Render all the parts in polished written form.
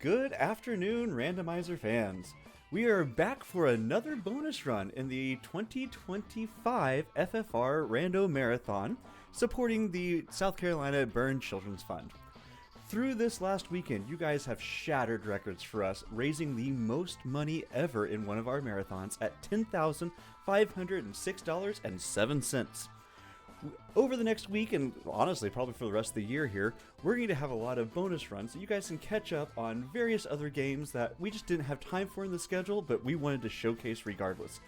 Good afternoon, Randomizer fans. We are back for another bonus run in the 2025 FFR Rando Marathon, supporting the South Carolina Burn Children's Fund. Through this last weekend, you guys have shattered records for us, raising the most money ever in one of our marathons at $10,506.07. Over the next week, and honestly probably for the rest of the year here, we're going to have a lot of bonus runs so you guys can catch up on various other games that we just didn't have time for in the schedule, but we wanted to showcase regardless.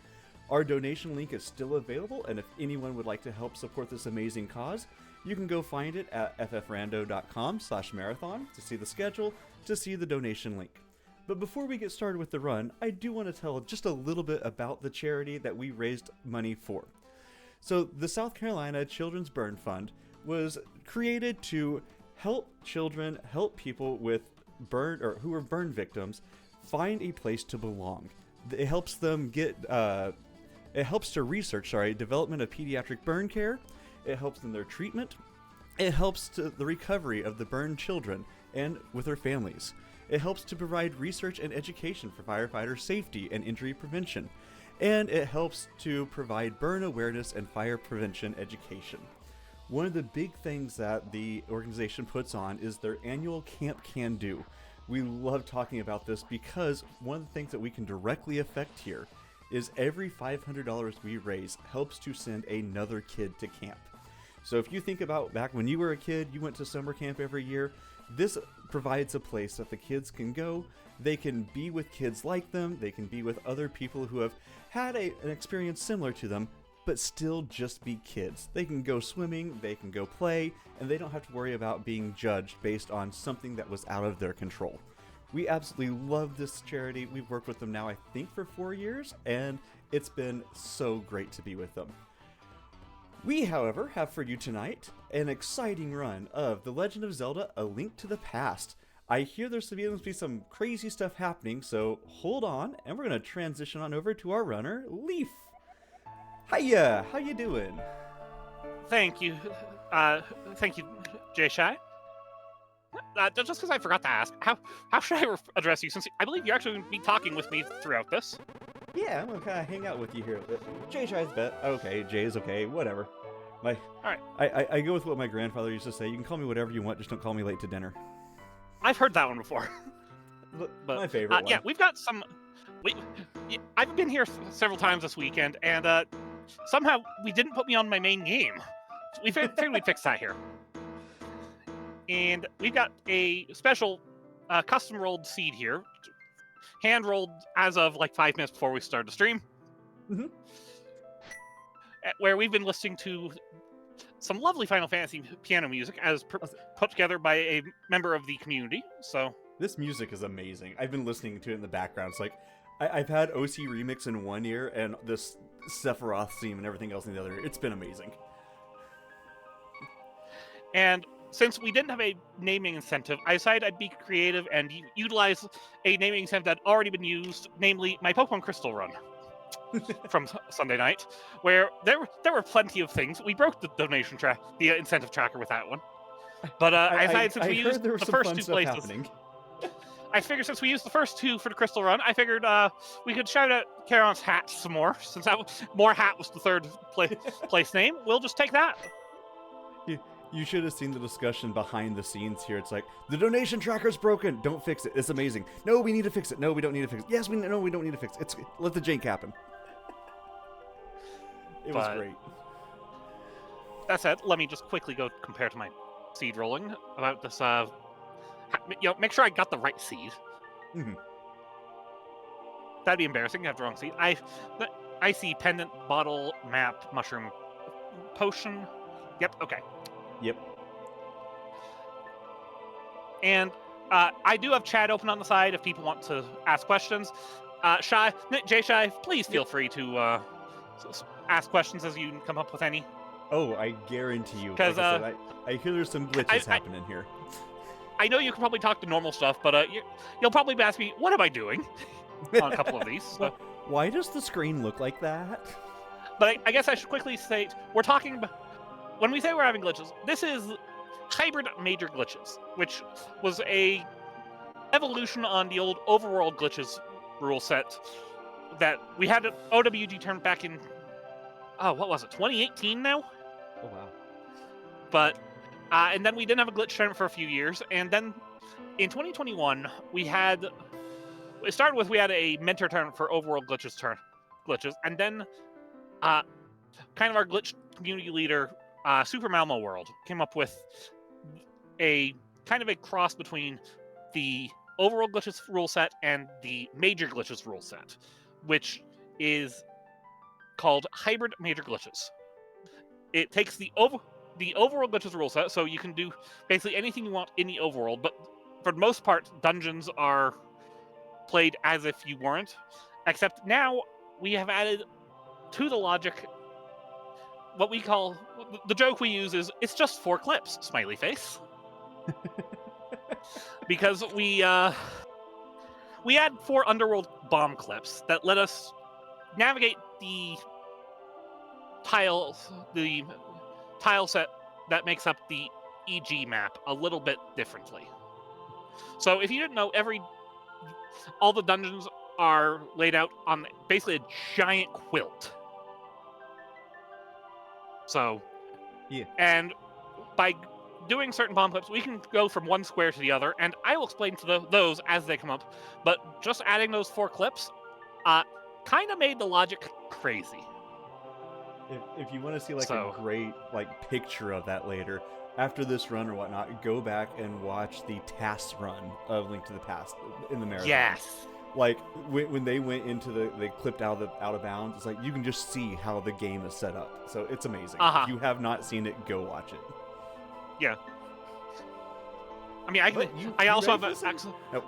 Our donation link is still available, and if anyone would like to help support this amazing cause, you can go find it at ffrando.com/marathon to see the schedule, to see the donation link. But before we get started with the run, I do want to tell just a little bit about the charity that we raised money for. So the South Carolina Children's Burn Fund was created to help children, help people with burn or who are burn victims find a place to belong. It helps them get, it helps to research, development of pediatric burn care. It helps in their treatment. It helps to the recovery of the burned children and with their families. It helps to provide research and education for firefighter safety and injury prevention. And it helps to provide burn awareness and fire prevention education. One of the big things that the organization puts on is their annual Camp Can Do. We love talking about this because one of the things that we can directly affect here is every $500 we raise helps to send another kid to camp. So if you think about back when you were a kid, you went to summer camp every year, this provides a place that the kids can go. They can be with kids like them. They can be with other people who have had an experience similar to them, but still just be kids. They can go swimming, they can go play, and they don't have to worry about being judged based on something that was out of their control. We absolutely love this charity. We've worked with them now, I think, for 4 years, and it's been so great to be with them. We, however, have for you tonight an exciting run of The Legend of Zelda: A Link to the Past. I hear there's supposed to be some crazy stuff happening, so hold on, and we're going to transition on over to our runner, Leaf. Hiya, how you doing? Thank you, Jay Shy. Just because I forgot to ask, how should I address you, since I believe you're actually going to be talking with me throughout this? Yeah, I'm going to kind of hang out with you here. Jay Shy's bet. Okay, Jay is okay, whatever. All right. I go with what my grandfather used to say. You can call me whatever you want, just don't call me late to dinner. I've heard that one before. But my favorite one. Yeah, we've got some... I've been here several times this weekend, and somehow we didn't put me on my main game. So we figured we'd fix that here. And we've got a special custom-rolled seed here, hand-rolled as of like 5 minutes before we started the stream, where we've been listening to some lovely Final Fantasy piano music as put together by a member of the community. So this music is amazing. I've been listening to it in the background. It's like I've had OC Remix in one ear and this Sephiroth theme and everything else in the other ear. It's been amazing. And since we didn't have a naming incentive, I decided I'd be creative and utilize a naming incentive that had already been used, namely my Pokemon Crystal run from Sunday night, where there were plenty of things. We broke the donation track, the incentive tracker with that one. But I decided since we used the first two places, happening. I figured since we used the first two for the Crystal run, I figured we could shout out Charon's hat some more, since more hat was the third place name. We'll just take that. You should have seen the discussion behind the scenes here. It's like, the donation tracker's broken. Don't fix it. It's amazing. No, we need to fix it. No, we don't need to fix it. Yes, we don't need to fix it. Let the jank happen. It was great. That said, let me just quickly go compare to my seed rolling about this. Make sure I got the right seed. Mm-hmm. That'd be embarrassing. I have the wrong seed. I see pendant, bottle, map, mushroom, potion. Yep. Okay. Yep. And I do have chat open on the side if people want to ask questions. Jay Shy, please feel free to ask questions as you come up with any. Oh, I guarantee you. Because I hear there's some glitches happening here. I know you can probably talk to normal stuff, but you'll probably ask me, what am I doing on a couple of these. So. Why does the screen look like that? But I guess I should quickly state, we're talking about... When we say we're having glitches, this is hybrid major glitches, which was a evolution on the old overworld glitches rule set that we had an OWG tournament back in, what was it, 2018 now? Oh, wow. But, and then we didn't have a glitch tournament for a few years, and then in 2021, we had a mentor tournament for overworld glitches, and then kind of our glitch community leader, Super Malmo World, came up with a kind of a cross between the overworld glitches rule set and the major glitches rule set, which is called hybrid major glitches. It takes the overworld glitches rule set, so you can do basically anything you want in the overworld, but for the most part, dungeons are played as if you weren't, except now we have added to the logic what we call, the joke we use is, it's just 4 clips, smiley face. Because we had 4 underworld bomb clips that let us navigate the tile set that makes up the EG map a little bit differently. So if you didn't know, all the dungeons are laid out on basically a giant quilt. So, yeah. And by doing certain bomb clips, we can go from one square to the other, and I will explain to those as they come up. But just adding those 4 clips, kind of made the logic crazy. If you want to see a great picture of that later, after this run or whatnot, go back and watch the TAS run of Link to the Past in the marathon. Yes. When they went into they clipped out of bounds, it's you can just see how the game is set up. So it's amazing. If you have not seen it, go watch it. Yeah. I mean, I also have an excellent. Nope.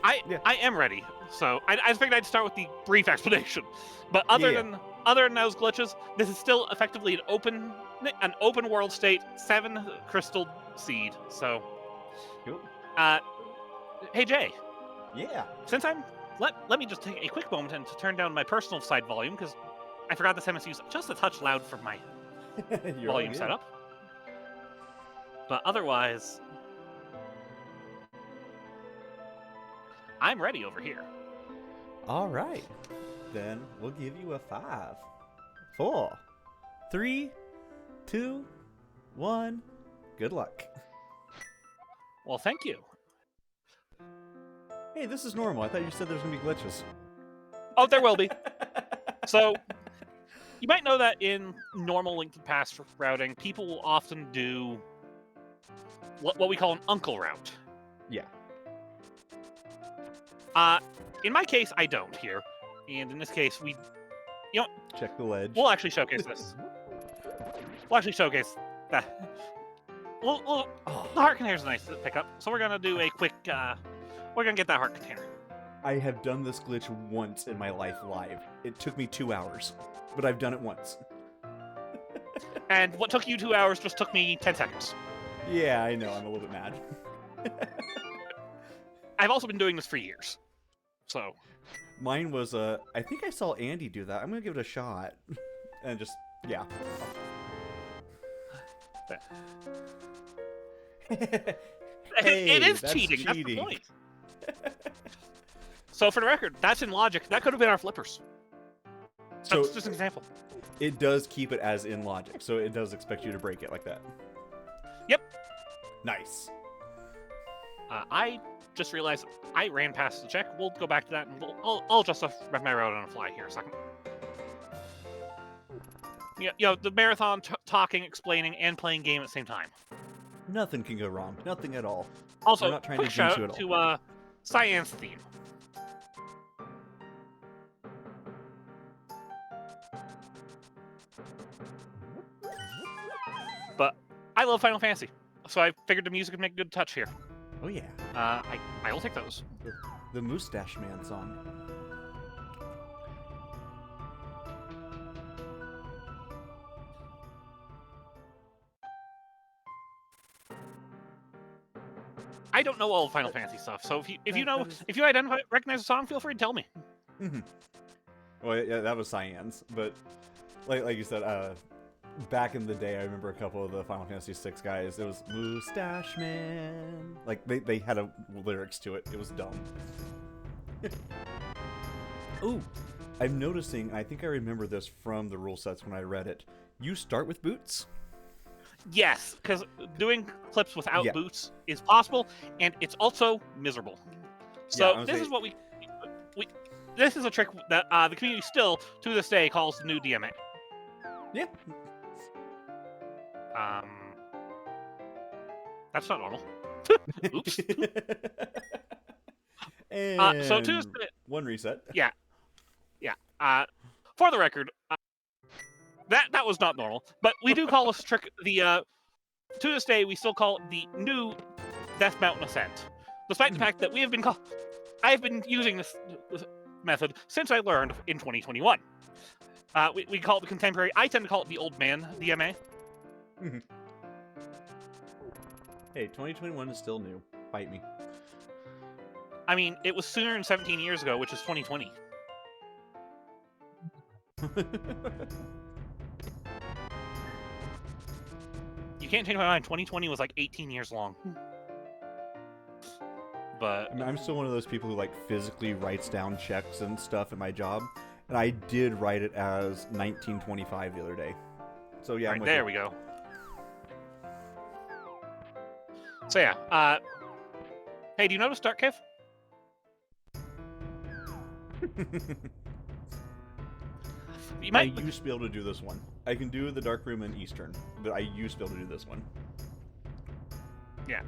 I am ready. So I just figured I'd start with the brief explanation. But other than those glitches, this is still effectively an open world state, 7 crystal seed. So, cool. Hey Jay. Yeah. Since let me just take a quick moment and to turn down my personal side volume, because I forgot this MSU is just a touch loud for my volume setup. But otherwise, I'm ready over here. All right. Then we'll give you a 5, 4, 3, 2, 1. Good luck. Well, thank you. Hey, this is normal. I thought you said there's going to be glitches. Oh, there will be. So, you might know that in normal Link to the Past routing, people will often do what we call an uncle route. Yeah. In my case, I don't here. And in this case, check the ledge. We'll actually showcase this. We'll actually showcase that. The heart container is nice to pick up, so we're gonna do a quick. We're gonna get that heart container. I have done this glitch once in my life live. It took me 2 hours, but I've done it once. And what took you 2 hours just took me 10 seconds. Yeah, I know. I'm a little bit mad. I've also been doing this for years, so. Mine was I think I saw Andy do that. I'm gonna give it a shot, and just yeah. Hey, it is cheating. That's the point. So for the record, that's in logic. That could have been our flippers. So just an example. It does keep it as in logic, so it does expect you to break it like that. Yep. Nice. I just realized I ran past the check. We'll go back to that, and I'll just rep my route on a fly here a second. The marathon talking, explaining, and playing game at the same time. Nothing can go wrong. Nothing at all. Also, we're not trying quick to jinx shout you at to Cyan's theme. But I love Final Fantasy, so I figured the music would make a good touch here. Oh yeah. I will take those. The Mustache Man song. I don't know all of Final Fantasy stuff, so if you recognize the song, feel free to tell me. Mm-hmm. Well, yeah, that was Cyan's, but like you said, back in the day, I remember a couple of the Final Fantasy VI guys. It was Mustache Man. Like they had lyrics to it. It was dumb. Ooh, I'm noticing. I think I remember this from the rule sets when I read it. You start with boots. Yes, because doing clips without Yeah. boots is possible, and it's also miserable. So Yeah, this is what we this is a trick that the community still, to this day, calls the new DMA. Yeah. That's not normal. Oops. And So to this day, one reset. yeah. For the record, that was not normal. But we do call this trick the. To this day, we still call it the new Death Mountain Ascent, despite the fact that I have been using this method since I learned in 2021. We call it the contemporary. I tend to call it the old man DMA. Hey, 2021 is still new. Fight me. I mean, it was sooner than 17 years ago, which is 2020. You can't change my mind. 2020 was like 18 years long. But I'm still one of those people who like physically writes down checks and stuff at my job, and I did write it as 1925 the other day. So yeah, right, there we go. So yeah, hey, do you notice Dark Cave? You might. I used to be able to do this one. I can do the Dark Room in Eastern, but I used to be able to do this one. Yeah.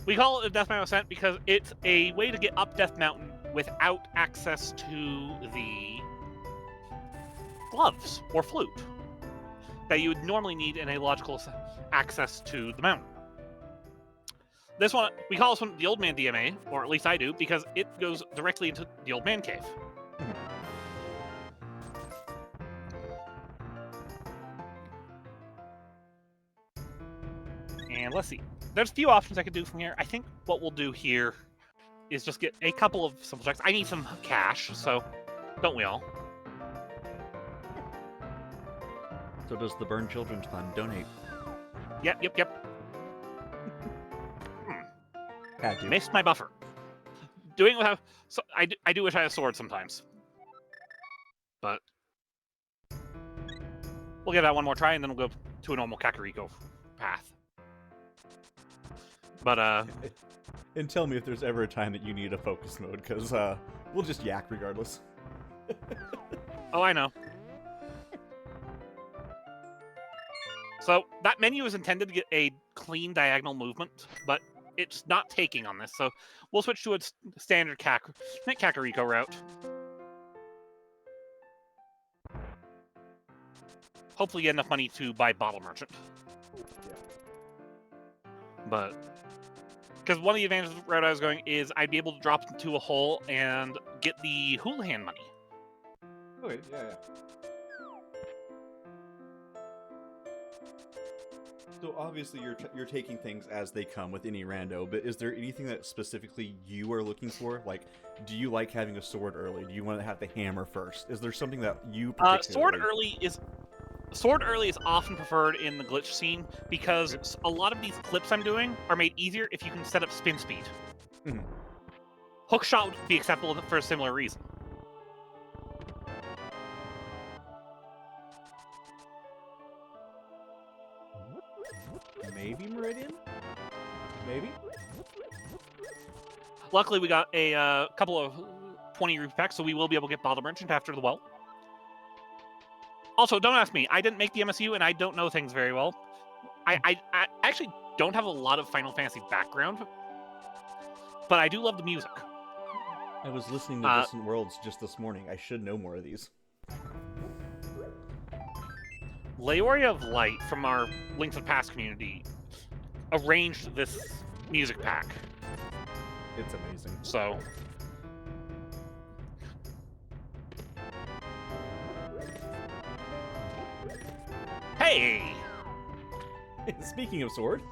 We call it the Death Mountain Ascent because it's a way to get up Death Mountain without access to the gloves or flute that you would normally need in a logical access to the mountain. This one, we call this one the Old Man DMA, or at least I do, because it goes directly into the Old Man Cave. And let's see. There's a few options I could do from here. I think what we'll do here is just get a couple of simple checks. I need some cash, so don't we all? So does the Burn Children's Fund. Donate. Yep. Had to. Missed my buffer. Doing without... So I do wish I had a sword sometimes. But we'll give that one more try, and then we'll go to a normal Kakariko path. But, And tell me if there's ever a time that you need a focus mode, because we'll just yak regardless. Oh, I know. So that menu is intended to get a clean diagonal movement, but it's not taking on this, so we'll switch to a standard Kakariko route. Hopefully get enough money to buy Bottle Merchant. Yeah. But because one of the advantages of the route I was going is I'd be able to drop into a hole and get the Houlihan money. Okay, yeah. So obviously you're taking things as they come with any rando, but is there anything that specifically you are looking for? Like, do you like having a sword early? Do you want to have the hammer first? Is there something that you particularly... Sword early is often preferred in the glitch scene because a lot of these clips I'm doing are made easier if you can set up spin speed. Mm-hmm. Hookshot would be acceptable for a similar reason. Maybe Meridian? Maybe? Luckily, we got a couple of 20 rupee packs, so we will be able to get Bottle Merchant after the well. Also, don't ask me. I didn't make the MSU, and I don't know things very well. I actually don't have a lot of Final Fantasy background, but I do love the music. I was listening to Distant Worlds just this morning. I should know more of these. Leoria of Light from our Links of Past community arranged this music pack. It's amazing. So... Hey! Speaking of sword...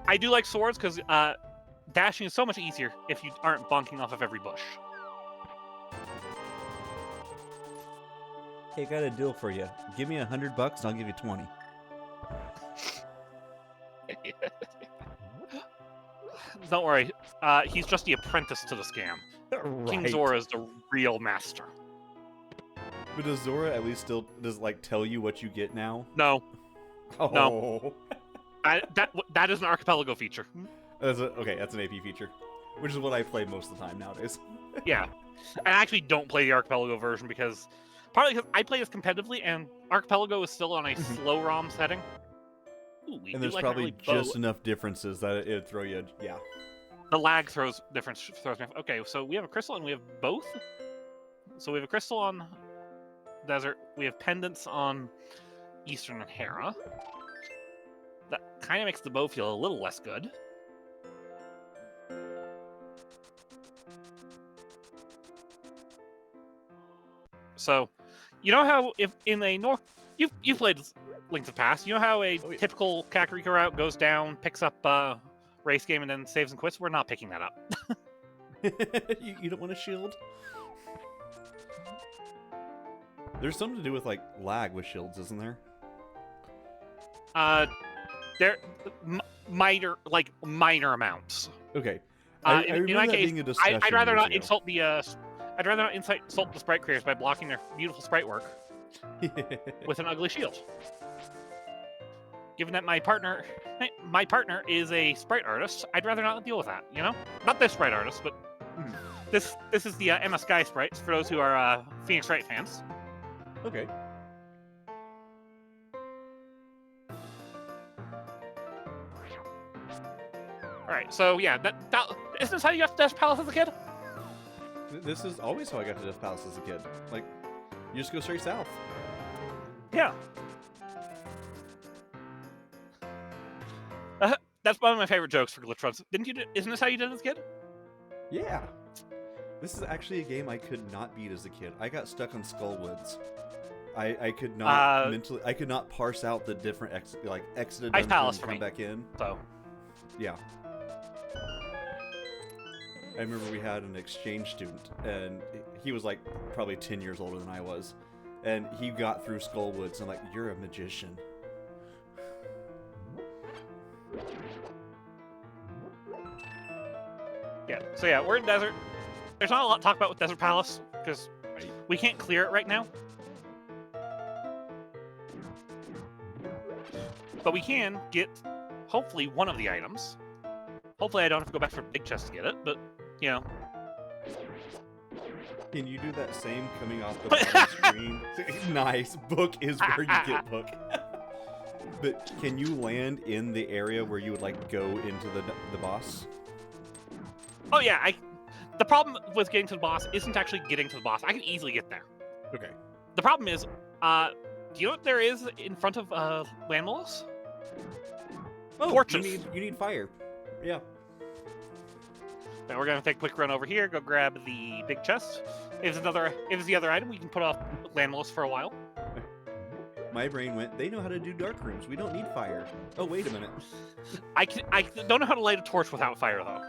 I do like swords because dashing is so much easier if you aren't bonking off of every bush. Hey, I got a deal for you. Give me $100 and I'll give you 20. Don't worry. He's just the apprentice to the scam. King Zora is the real master. But does Zora at least still like tell you what you get now? No. Oh. No. That is an archipelago feature. Okay, that's an AP feature, which is what I play most of the time nowadays. Yeah. I actually don't play the archipelago version because partly because I play this competitively and archipelago is still on a slow ROM setting. Ooh, And there's probably just enough differences that it'd throw you. Yeah. The lag throws me. Okay, so we have a crystal and we have both. So we have a crystal on desert. We have pendants on Eastern and Hera. That kind of makes the bow feel a little less good. So, you know how if in a north, you've played Link of the Past. You know how a typical Kakariko route goes down, picks up race game, and then saves and quits. We're not picking that up. You don't want a shield? There's something to do with like lag with shields, isn't there? They're minor amounts. Okay. I remember in my that case, being a discussion. I'd rather not ago. insult the. I'd rather not insult the sprite creators by blocking their beautiful sprite work with an ugly shield. Given that my partner is a sprite artist, I'd rather not deal with that. You know, not this sprite artist, but this is the Emma Sky sprites for those who are Phoenix Wright fans. Okay. All right, so yeah, that isn't this how you got to Desert Palace as a kid? This is always how I got to Death Palace as a kid. Like, you just go straight south. Yeah. That's one of my favorite jokes for glitch runs. Isn't this how you did as a kid? Yeah. This is actually a game I could not beat as a kid. I got stuck on Skullwoods. I could not mentally. I could not parse out the different exit a dungeon and come back in. So. Yeah. I remember we had an exchange student, and he was like probably 10 years older than I was, and he got through Skullwoods. And I'm like, you're a magician. Yeah. So yeah, we're in desert. There's not a lot to talk about with Desert Palace because we can't clear it right now. But we can get hopefully one of the items. Hopefully I don't have to go back for a big chest to get it, but you know. Can you do that same coming off the bottom screen? Nice. Book is where you get book. But can you land in the area where you would like go into the boss? Oh yeah, the problem with getting to the boss isn't actually getting to the boss. I can easily get there. Okay. The problem is, do you know what there is in front of Landmolus? Oh, torches. You need fire. Yeah. Now we're gonna take a quick run over here, go grab the big chest. If it's the other item, we can put off Landmolus for a while. My brain went, they know how to do dark rooms. We don't need fire. Oh, wait a minute. I don't know how to light a torch without fire, though.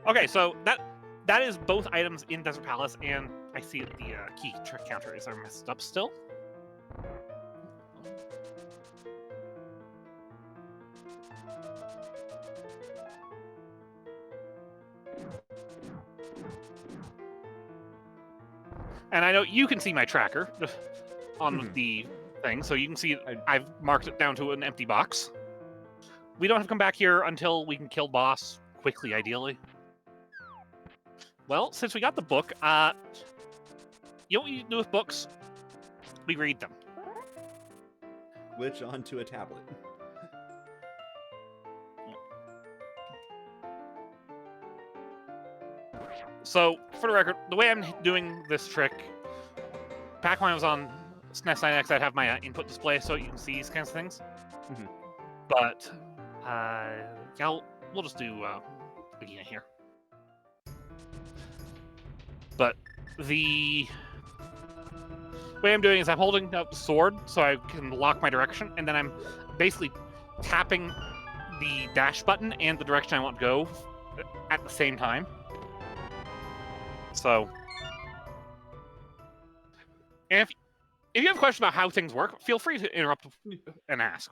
Okay, so that is both items in Desert Palace, and I see that the key counters are messed up still. And I know you can see my tracker on the thing, so you can see I've marked it down to an empty box. We don't have to come back here until we can kill boss quickly, ideally. Well, since we got the book, you know what you do with books? We read them. Glitch onto a tablet. So, for the record, the way I'm doing this trick, back when I was on SNES 9X, I'd have my input display so you can see these kinds of things. But, we'll just do again here. But the way I'm doing is I'm holding up the sword so I can lock my direction, and then I'm basically tapping the dash button and the direction I want to go at the same time. So, and if you have questions about how things work, feel free to interrupt and ask.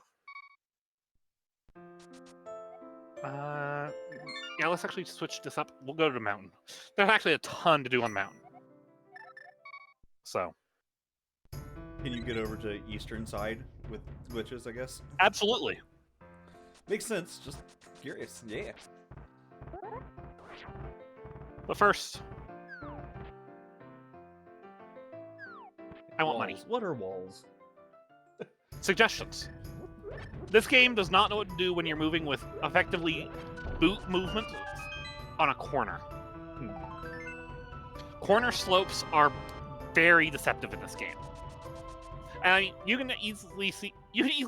Yeah, let's actually switch this up. We'll go to the mountain. There's actually a ton to do on mountain. So. Can you get over to eastern side with glitches, I guess? Absolutely. Makes sense. Just curious. Yeah. But first, I want money. What are walls? Suggestions. This game does not know what to do when you're moving with effectively boot movement on a corner. Corner slopes are very deceptive in this game. And you can easily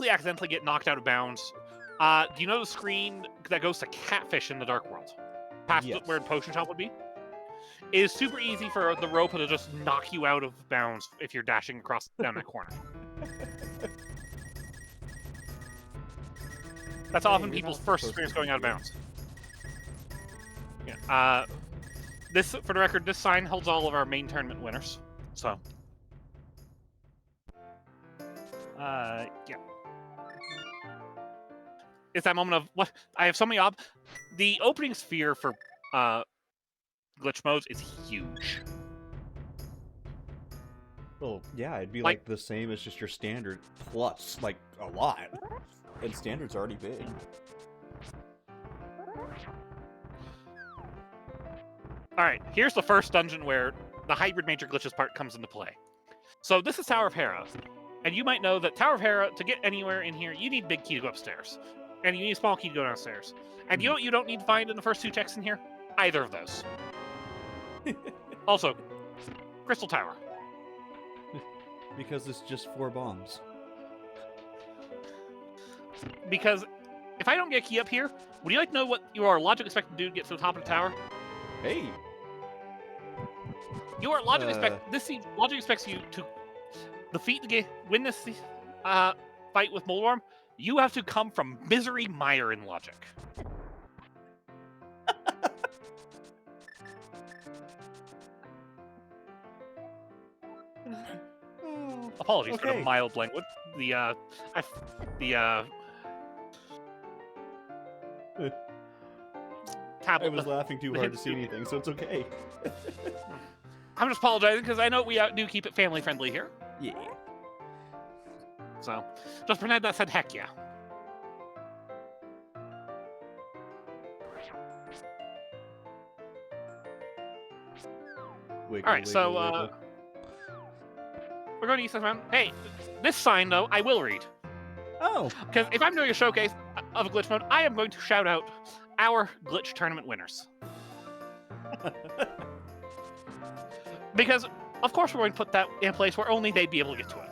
accidentally get knocked out of bounds. Do you know the screen that goes to Catfish in the Dark World? Past where the potion shop would be? It is super easy for the rope to just knock you out of bounds if you're dashing across down that corner. That's often people's first experience going out of bounds. Yeah. This, for the record, this sign holds all of our main tournament winners. So. Yeah. It's that moment of what I have so many the opening sphere for glitch modes is huge. Well, yeah, it'd be like the same as just your standard plus like a lot. And standard's already big. Alright, here's the first dungeon where the hybrid major glitches part comes into play. So this is Tower of Hera. And you might know that Tower of Hera, to get anywhere in here, you need a big key to go upstairs. And you need a small key to go downstairs. And you know what you don't need to find in the first two checks in here? Either of those. Also, Crystal Tower. Because it's just 4 bombs. Because if I don't get a key up here, would you like to know what you are logically expected to do to get to the top of the tower? Hey! You are logically logic expects you to defeat the game, win this fight with Moldworm. You have to come from Misery Mire in logic. Apologies for the mild language. I was laughing too hard to see anything, so it's okay. I'm just apologizing because I know we do keep it family friendly here. Yeah. So, just pretend that said heck yeah. Alright, so, we're going to use this mountain. Hey, this sign, though, I will read. Oh! Because if I'm doing a showcase of a glitch mode, I am going to shout out our glitch tournament winners. Because, of course, we're going to put that in a place where only they'd be able to get to it.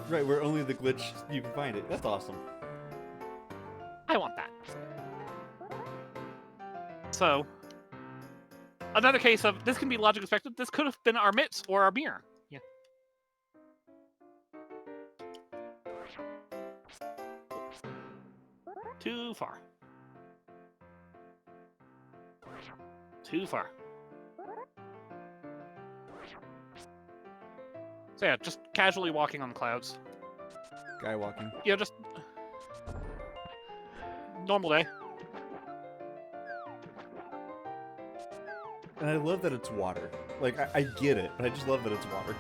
Right, where only the glitch you can find it. That's awesome. I want that. So, another case of this can be logically expected. This could have been our mitts or our mirror. Yeah. Too far. Too far. So yeah, just casually walking on the clouds. Guy walking. Yeah, just normal day. And I love that it's water. Like, I get it, but I just love that it's water.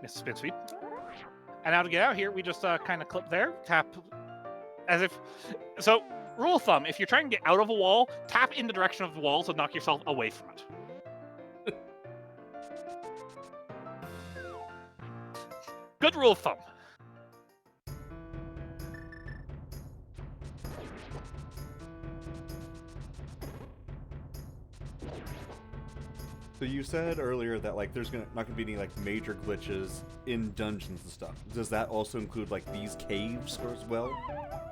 It's spin sweep. And now to get out here, we just kind of clip there, tap, as if... So, rule of thumb, if you're trying to get out of a wall, tap in the direction of the wall to knock yourself away from it. Good rule of thumb. So you said earlier that like there's not gonna be any like major glitches in dungeons and stuff. Does that also include like these caves as well,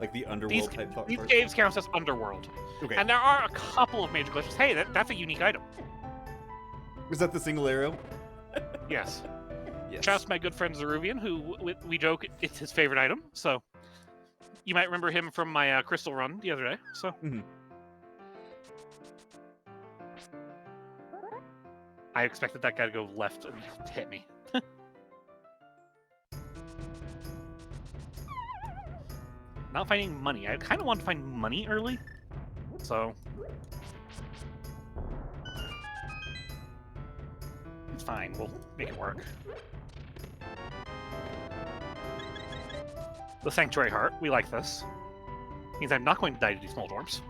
like the underworld type parts? These caves count as underworld. Okay. And there are a couple of major glitches. Hey, that's a unique item. Is that the single arrow? Yes. Yes. Shout out to my good friend Zeruvian, who we joke it's his favorite item. So you might remember him from my crystal run the other day. So. Mm-hmm. I expected that guy to go left and hit me. Not finding money. I kind of want to find money early, so it's fine. We'll make it work. The Sanctuary Heart. We like this. Means I'm not going to die to these small dwarves.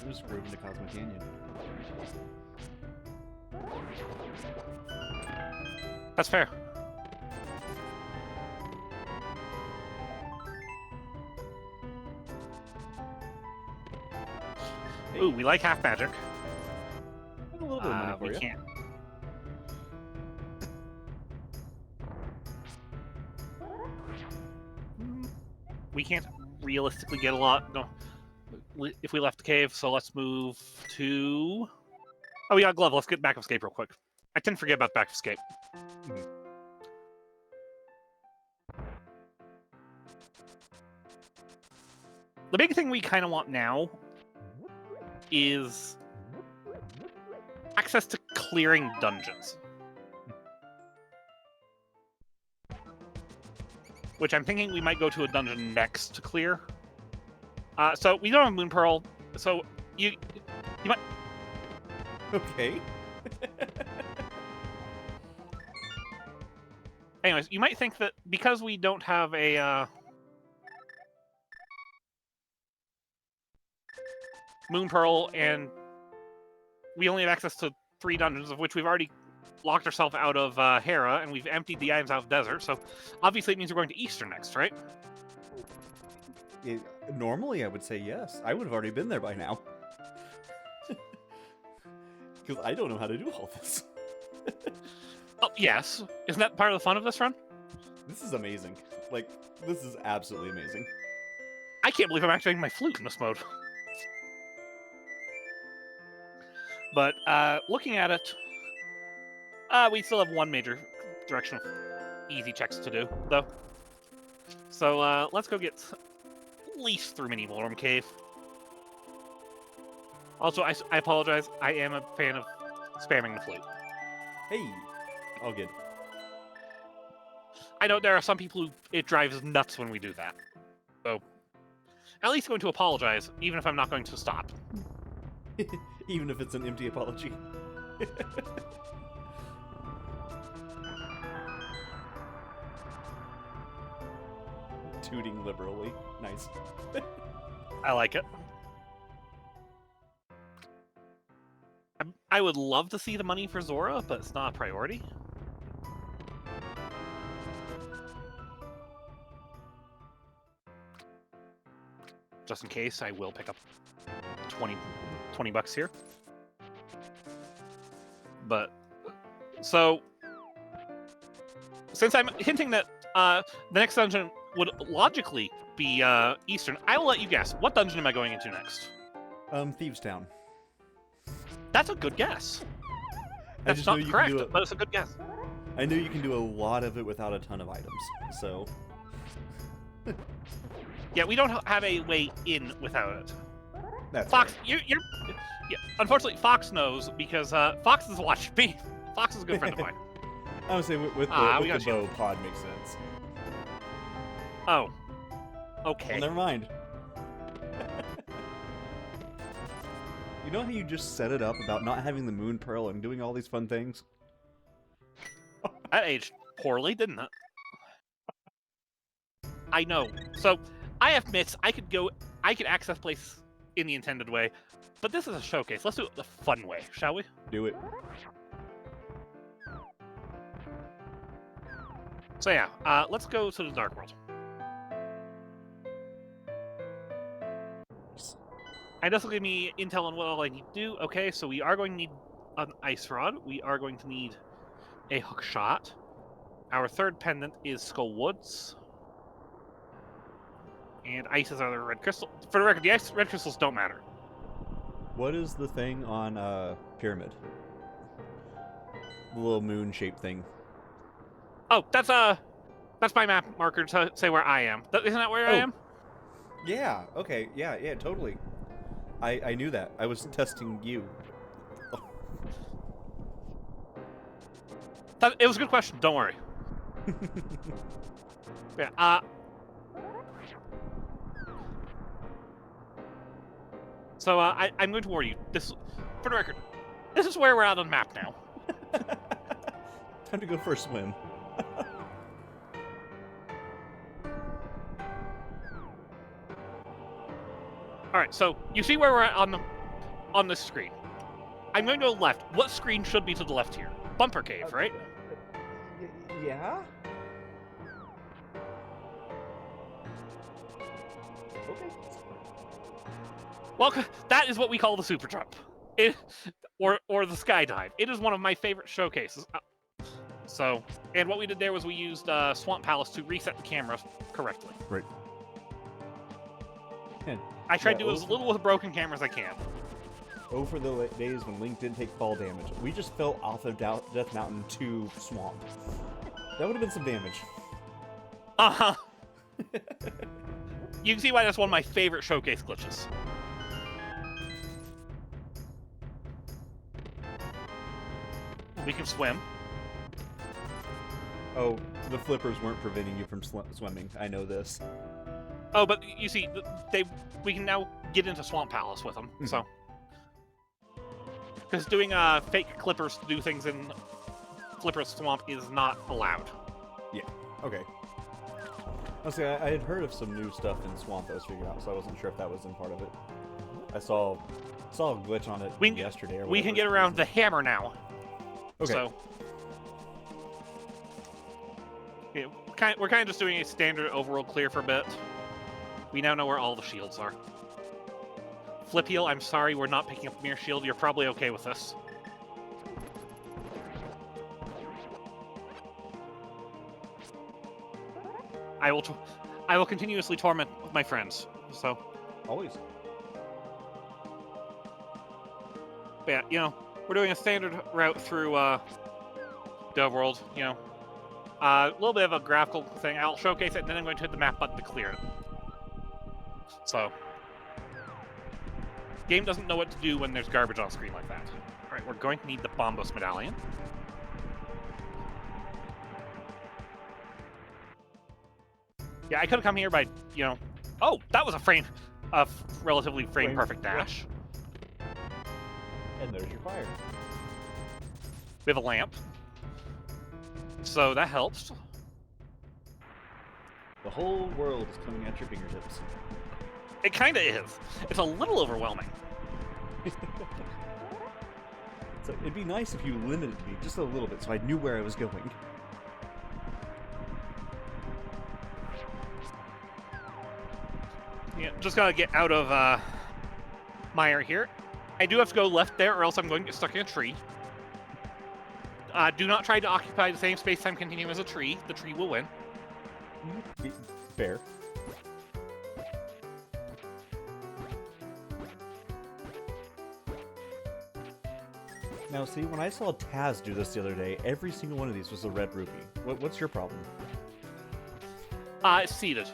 Just rode into Cosmic Canyon. That's fair. Hey. Ooh, we like half magic. A little bit of money for We you. can't. We can't realistically get a lot. No, if we left the cave, so let's move to. Oh, we got a glove. Let's get back of escape real quick. I tend to forget about back of escape. The big thing we kind of want now is access to clearing dungeons. Which I'm thinking we might go to a dungeon next to clear. So we don't have Moon Pearl, so you might... Okay. Anyways, you might think that because we don't have a Moon Pearl and we only have access to 3 dungeons, of which we've already locked ourselves out of Hera, and we've emptied the items out of Desert, so obviously it means we're going to Eastern next, right? Normally, I would say yes. I would have already been there by now. Because I don't know how to do all this. Oh, yes. Isn't that part of the fun of this run? This is amazing. Like, this is absolutely amazing. I can't believe I'm activating my flute in this mode. But looking at it, we still have one major direction of easy checks to do, though. So let's go get at least through Mini Volorm Cave. Also, I apologize. I am a fan of spamming the flute. Hey, all good. I know there are some people who it drives nuts when we do that. So, at least going to apologize, even if I'm not going to stop. Even if it's an empty apology. Tooting liberally. Nice. I like it. I would love to see the money for Zora, but it's not a priority. Just in case, I will pick up 20 bucks here. But, so, since I'm hinting that the next dungeon would logically be Eastern, I will let you guess. What dungeon am I going into next? Thieves Town. That's a good guess. That's just know not you correct, can do it. but it's a good guess. I know you can do a lot of it without a ton of items, so... Yeah, we don't have a way in without it. That's Fox, right. you're yeah. Unfortunately, Fox knows because Fox has watched me. Fox is a good friend of mine. I would say with the bow, pod makes sense. Oh, okay. Well, never mind. You know how you just set it up about not having the Moon Pearl and doing all these fun things? That aged poorly, didn't it? I know. So, I have myths. I could access place in the intended way, but this is a showcase. Let's do it the fun way, shall we? Do it. So yeah, let's go to the Dark World. And this will give me intel on what all I need to do. Okay, so we are going to need an Ice Rod. We are going to need a Hook Shot. Our third pendant is Skull Woods. And ices are the red crystal. For the record, the red crystals don't matter. What is the thing on Pyramid? The little moon-shaped thing. Oh, that's my map marker to say where I am. Isn't that where I am? Yeah, okay, yeah, totally. I knew that. I was testing you. It was a good question. Don't worry. Yeah. So I'm going to warn you. This, for the record, this is where we're at on the map now. Time to go for a swim. All right. So you see where we're at on this screen. I'm going to the left. What screen should be to the left here? Bumper cave, right? Yeah? Okay. Well, that is what we call the super jump, or the skydive. It is one of my favorite showcases. So, and what we did there was we used Swamp Palace to reset the camera correctly. Right. I tried to do as little with broken camera as I can. Over the days when Link didn't take fall damage, we just fell off of Death Mountain to Swamp. That would have been some damage. Uh-huh. You can see why that's one of my favorite showcase glitches. We can swim. Oh, the flippers weren't preventing you from swimming. I know this. Oh, but you see, we can now get into Swamp Palace with them. Mm-hmm. So, because doing fake clippers to do things in Flipper Swamp is not allowed. Yeah. Okay. Honestly, I had heard of some new stuff in Swamp that was figured out, so I wasn't sure if that was in part of it. I saw a glitch on it yesterday. We can get around the hammer now. Okay. So, yeah, we're kind of just doing a standard overworld clear for a bit. We now know where all the shields are. Flip Heel, I'm sorry we're not picking up Mirror Shield. You're probably okay with this. I will continuously torment my friends. So Always. But yeah, you know, we're doing a standard route through the overworld. You know, a little bit of a graphical thing. I'll showcase it, and then I'm going to hit the map button to clear it. So, game doesn't know what to do when there's garbage on screen like that. All right, we're going to need the Bombos Medallion. Yeah, I could have come here by, you know... Oh, that was a relatively frame-perfect dash. And there's your fire. We have a lamp. So that helps. The whole world is coming at your fingertips. It kind of is. It's a little overwhelming. So it'd be nice if you limited me just a little bit so I knew where I was going. Yeah, just gotta get out of mire here. I do have to go left there, or else I'm going to get stuck in a tree. Do not try to occupy the same space-time continuum as a tree. The tree will win. Fair. Now, see, when I saw Taz do this the other day, every single one of these was a red rupee. What's your problem? It's seated.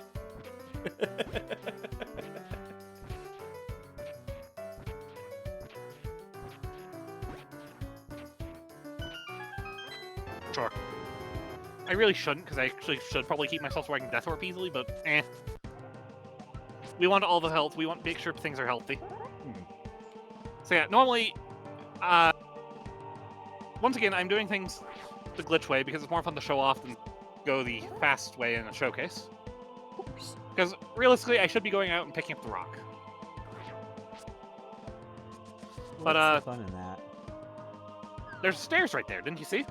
Sure. I really shouldn't, because I actually should probably keep myself so I can Death Orb easily, but eh. We want all the health. We want to make sure things are healthy. So yeah, normally, once again, I'm doing things the glitch way because it's more fun to show off than go the fast way in a showcase. Of course. Because realistically, I should be going out and picking up the rock. What's the fun in that? There's stairs right there, didn't you see?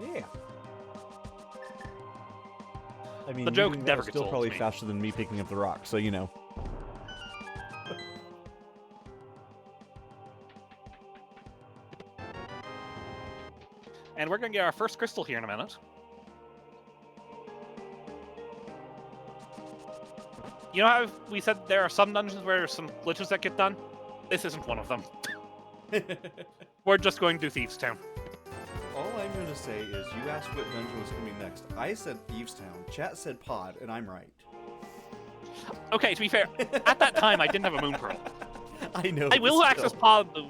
Yeah. I mean, the joke moving never is gets still old probably to me. faster than me picking up the rock, so you know. And we're going to get our first crystal here in a minute. You know how we said there are some dungeons where there's some glitches that get done? This isn't one of them. We're just going to Thieves Town. All I'm going to say is you asked what dungeon was coming next. I said Thieves Town, chat said Pod, and I'm right. Okay, to be fair, at that time I didn't have a moon pearl. I know. I will but access still. pod the.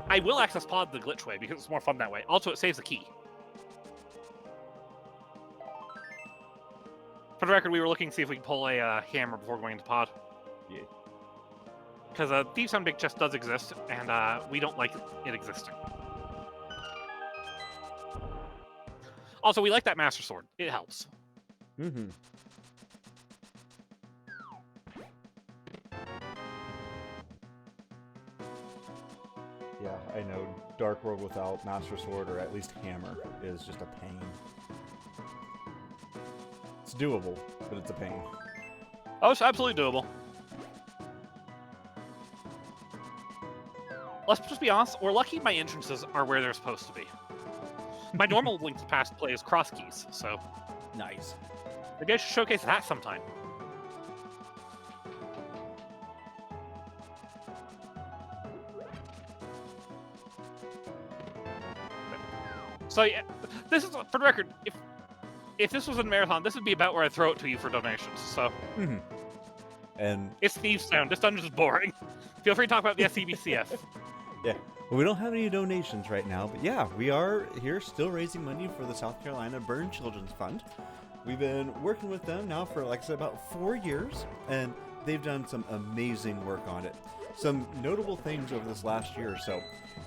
I will access pod the glitch way because it's more fun that way. Also, it saves the key. For the record, we were looking to see if we can pull a hammer before going into pod. Yeah. Because Thieves on Big Chest does exist, and we don't like it existing. Also, we like that Master Sword. It helps. Mm-hmm. Yeah, I know. Dark World without Master Sword, or at least Hammer, is just a pain. It's doable, but it's a pain. Oh, it's absolutely doable. Let's just be honest, we're lucky my entrances are where they're supposed to be. My normal Link to the Past play is cross keys, so Nice. maybe I should showcase that sometime. So yeah, this is for the record. If this was a marathon, this would be about where I throw it to you for donations. So Mm-hmm. And it's Thieves Town. This dungeon is boring. Feel free to talk about the SCBCF. yeah, well, we don't have any donations right now, but yeah, we are here still raising money for the South Carolina Burn Children's Fund. We've been working with them now for, like I said, about 4 years, and they've done some amazing work on it. Some notable things over this last year or so.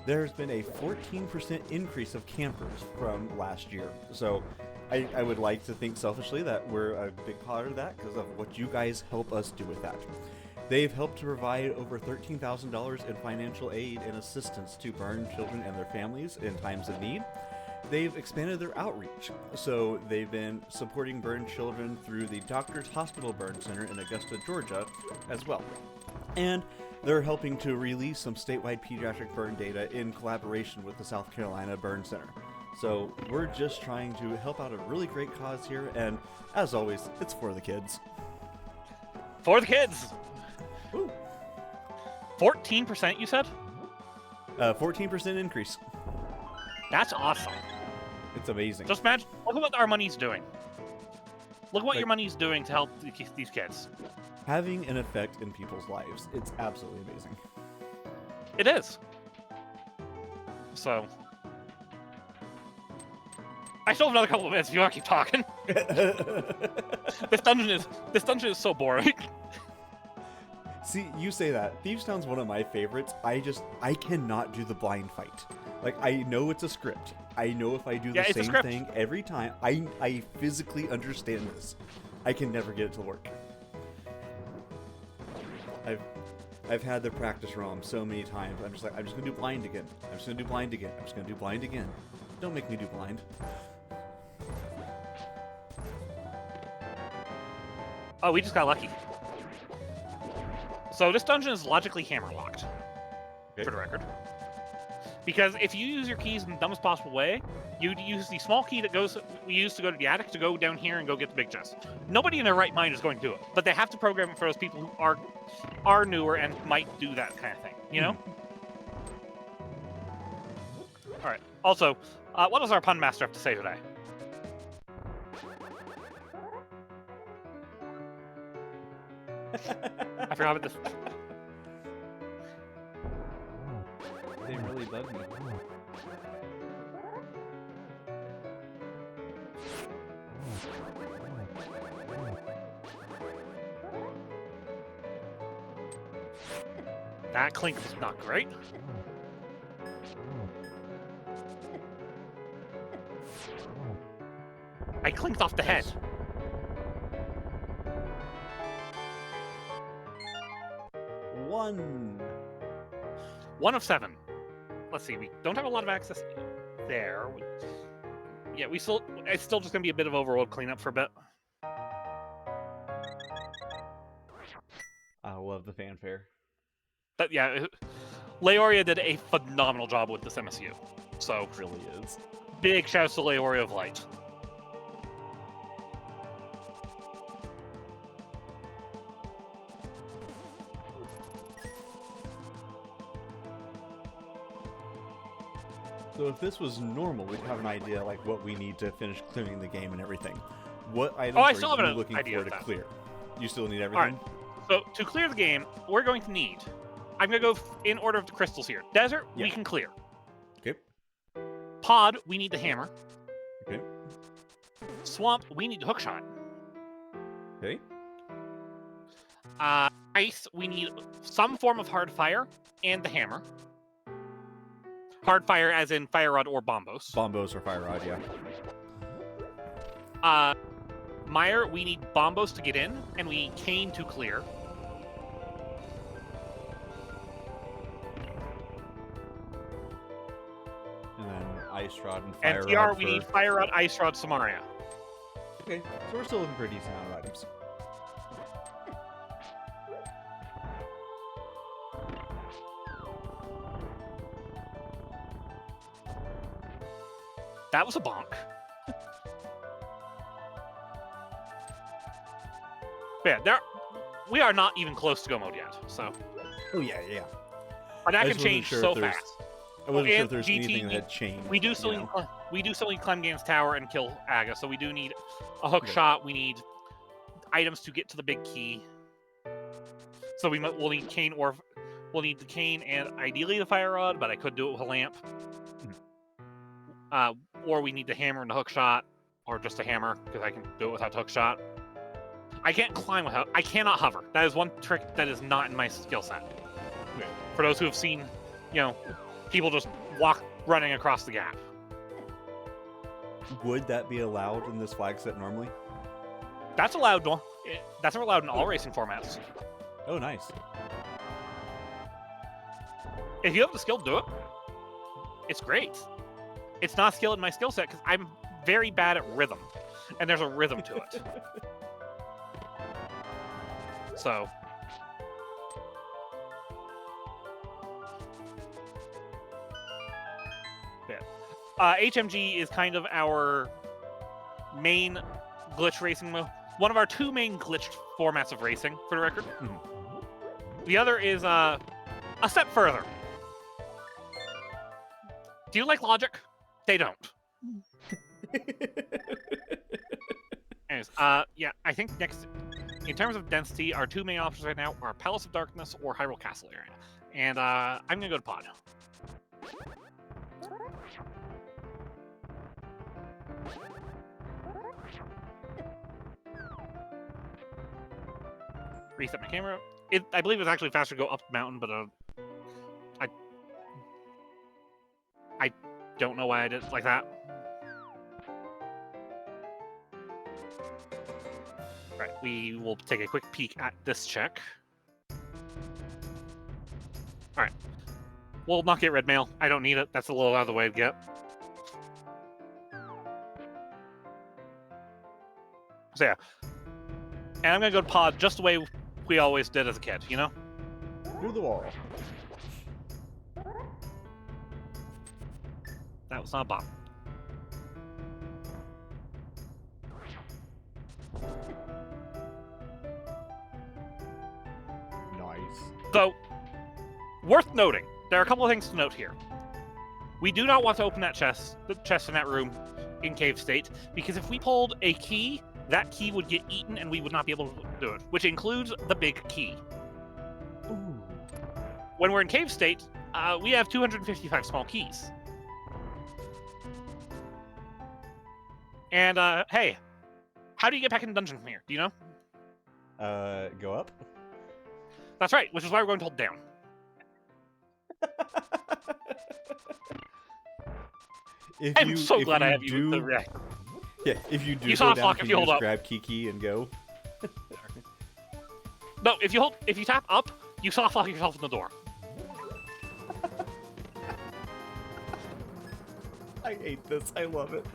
There's been a 14% increase of campers from last year. So I would like to think selfishly that we're a big part of that because of what you guys help us do with that. They've helped to provide over $13,000 in financial aid and assistance to burn children and their families in times of need. They've expanded their outreach, so they've been supporting burn children through the Doctors Hospital Burn Center in Augusta, Georgia, as well. And they're helping to release some statewide pediatric burn data in collaboration with the South Carolina Burn Center. So we're just trying to help out a really great cause here, and as always, it's for the kids. For the kids! Woo. 14%, you said? 14% increase. That's awesome. It's amazing. Just imagine, look at what our money's doing. Look at what Like- your money's doing to help these kids. Having an effect in people's lives. It's absolutely amazing. It is. So, I still have another couple of minutes if you want to keep talking. This dungeon is so boring. See, you say that. Thieves Town's one of my favorites. I cannot do the blind fight. Like, I know it's a script. I know if I do the it's a same script. thing every time, I physically understand this. I can never get it to work. I've had the practice ROM so many times. I'm just like, I'm just gonna do blind again. I'm just gonna do blind again. I'm just gonna do blind again. Don't make me do blind. Oh, we just got lucky. So this dungeon is logically hammer locked, for the record. Because if you use your keys in the dumbest possible way, you'd use the small key that we use to go to the attic to go down here and go get the big chest. Nobody in their right mind is going to do it, but they have to program it for those people who are newer and might do that kind of thing, you know? All right. Also, what does our pun master have to say today? I forgot about this. They really bug me. That clink was not great. I clinked off the head. One. 1 of 7. Let's see, we don't have a lot of access there. It's still just gonna be a bit of overworld cleanup for a bit. I love the fanfare. But yeah, Leoria did a phenomenal job with this MSU. So It really is. big shouts to Leoria of Light. So if this was normal, we'd have an idea like what we need to finish clearing the game and everything. What items I are still have you an looking idea for of to that. clear? You still need All everything? right. So to clear the game, we're going to need. I'm going to go in order of the crystals here. Desert, we can clear. Okay. Pod, we need the hammer. Okay. Swamp, we need the hookshot. Okay. Ice, we need some form of hard fire and the hammer. Hard fire as in fire rod or bombos. Bombos or fire rod, yeah. Mire, we need bombos to get in, and we need cane to clear. And then ice rod and fire And TR, rod. we need fire rod, ice rod, Samaria. Okay, so we're still looking for a decent amount of items. That was a bonk. Yeah, we are not even close to go mode yet, so. Oh yeah, yeah. And that I can just wasn't change sure so if there's- fast. I wasn't sure and if there's GT, anything that had changed. We do still you need, know? we do still need climb Gan's tower and kill Aga, so we do need a hook shot. We need items to get to the big key. So we'll need cane or we'll need the cane and ideally the fire rod, but I could do it with a lamp. Or we need the hammer and the hook shot, or just a hammer because I can do it without the hook shot. I can't climb without. I cannot hover. That is one trick that is not in my skill set. Okay. For those who have seen, people just running across the gap. Would that be allowed in this flag set normally? That's allowed. That's allowed in all racing formats. Oh, nice. If you have the skill, do it. It's great. It's not skill in my skill set because I'm very bad at rhythm, and there's a rhythm to it. So. Yeah. HMG is kind of our main glitch racing mode. One of our two main glitched formats of racing, for the record. The other is a step further. Do you like logic? They don't. Anyways, yeah, I think next, in terms of density, our two main options right now are Palace of Darkness or Hyrule Castle area. And I'm gonna go to Pod. Reset my camera. I believe it's actually faster to go up the mountain, but I don't know why I did it like that. Right, we will take a quick peek at this check. Alright. We'll not get red mail. I don't need it. That's a little out of the way to get. So yeah. And I'm gonna go to Pod just the way we always did as a kid, you know? Through the wall. That was not a bomb. Nice. So, worth noting, there are a couple of things to note here. We do not want to open that chest, the chest in that room, in cave state, because if we pulled a key, that key would get eaten and we would not be able to do it, which includes the big key. Ooh. When we're in cave state, we have 255 small keys. And, hey, how do you get back in the dungeon from here? Do you know? Go up? That's right, which is why we're going to hold down. I'm so glad I have you to react. Yeah, if you do You go soft down, lock can if you you hold just up. grab Kiki and go? No, if you tap up, you soft lock yourself in the door. I hate this. I love it.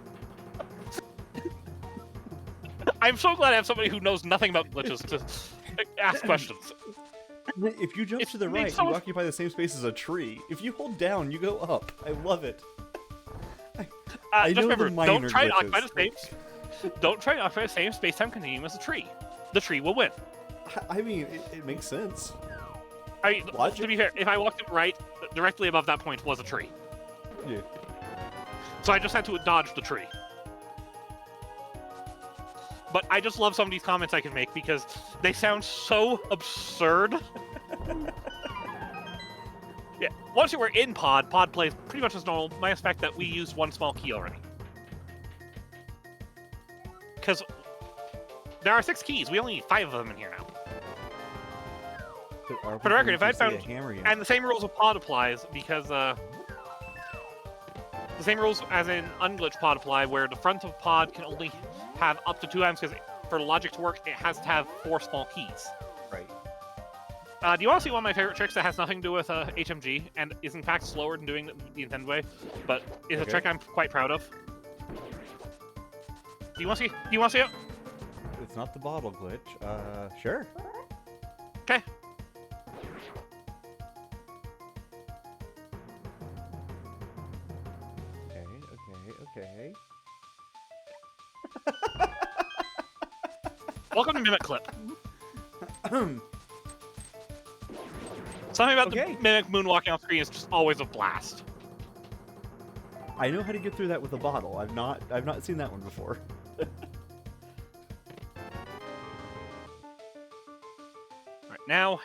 I'm so glad I have somebody who knows nothing about glitches to ask questions. If you jump It to the makes right, so you much- occupy the same space as a tree. If you hold down, you go up. I love it. I Just know the remember, minor don't try to occupy glitches. don't try to occupy the same space-time continuum as a tree. The tree will win. I mean, it makes sense. To be fair, if I walked it right, directly above that point was a tree. Yeah. So I just had to dodge the tree. but I just love some of these comments I can make because they sound so absurd. Yeah, once you were in pod plays pretty much as normal, minus the fact that we used one small key already. Because there are 6 keys, we only need 5 of them in here now. For the record, if I'd found... And the same rules of pod applies, because the same rules as in unglitched pod apply, where the front of pod can only have up to 2 items, because for the logic to work, it has to have 4 small keys. Right. Do you want to see one of my favorite tricks that has nothing to do with HMG, and is in fact slower than doing the intended way, but is a trick I'm quite proud of? Do you want to see? Do you want to see it? It's not the bottle glitch. Sure. Okay. Okay. Welcome to Mimic Clip. Something about the Mimic moonwalking on screen is just always a blast. I know how to get through that with a bottle. I've not seen that one before. Right now.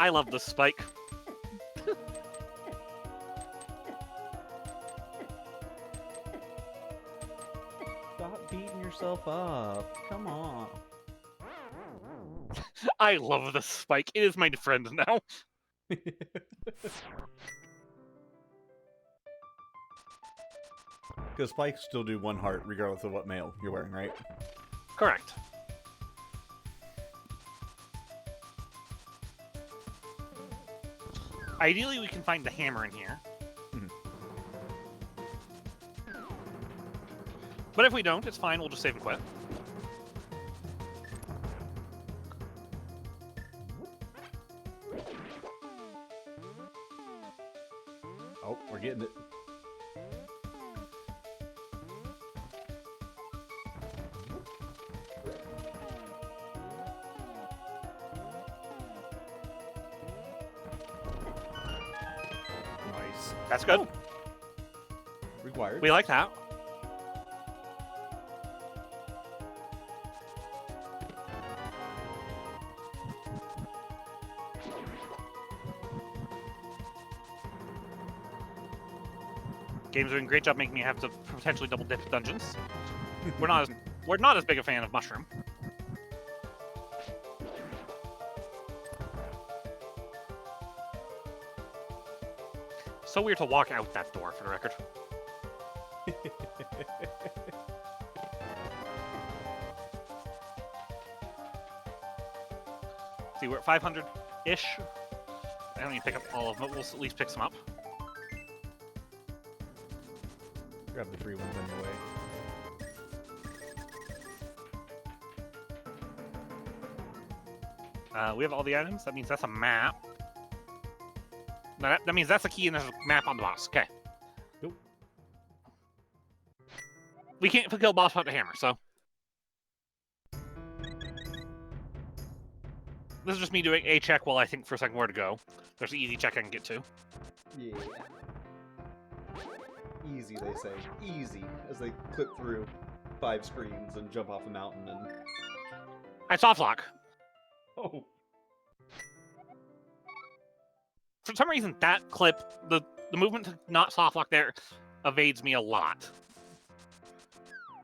I love this spike. Stop beating yourself up. Come on. I love this spike. It is my friend now. Because spikes still do 1 heart regardless of what mail you're wearing, right? Correct. Ideally, we can find the hammer in here. But if we don't, it's fine. We'll just save and quit. Oh, we're getting it. Nice. That's good. Oh. Required. We like that. Game's doing a great job making me have to potentially double dip dungeons. We're not as big a fan of mushroom. So weird to walk out that door, for the record. See, we're at 500-ish. I don't need to pick up all of them, but we'll at least pick some up. Grab the free ones anyway. We have all the items. That means that's a map. That means that's a key and there's a map on the boss. Okay. Nope. We can't kill boss without the hammer, so. This is just me doing a check while I think for a second where to go. There's an easy check I can get to. Yeah. Easy, they say. Easy, as they clip through 5 screens and jump off a mountain and... I soft lock. Oh. For some reason, that clip, the movement to not soft lock there, evades me a lot.